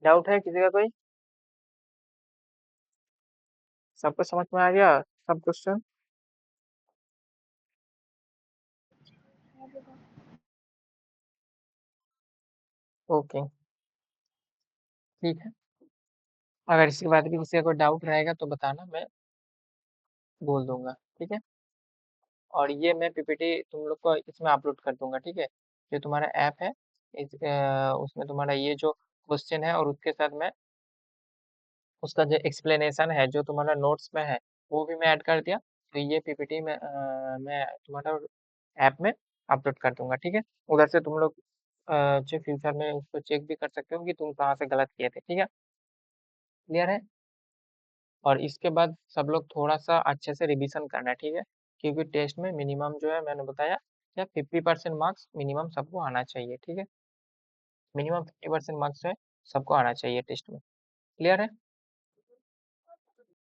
डाउट है किसी का कोई, सबको समझ में आ गया सब क्वेश्चन? ओके, ठीक है। अगर इसके बाद भी किसी का कोई डाउट रहेगा तो बताना, मैं बोल दूंगा, ठीक है। और ये मैं पीपीटी तुम लोग को इसमें अपलोड कर दूंगा, ठीक है। जो तुम्हारा ऐप है उसमें तुम्हारा ये जो क्वेश्चन है और उसके साथ मैं उसका जो एक्सप्लेनेशन है जो तुम्हारा नोट्स में है वो भी मैं ऐड कर दिया, तो ये पीपीटी में मैं तुम्हारा ऐप में अपलोड कर दूंगा, ठीक है। उधर से तुम लोग जो फ्यूचर में उसको चेक भी कर सकते हो कि तुम कहाँ से गलत किए थे, ठीक है। क्लियर है। और इसके बाद सब लोग थोड़ा सा अच्छे से रिवीजन करना है, ठीक है। क्योंकि टेस्ट में मिनिमम जो है मैंने बताया क्या 50% मार्क्स मिनिमम सबको आना चाहिए, ठीक है। मिनिमम 50% मार्क्स जो है सबको आना चाहिए टेस्ट में। क्लियर है।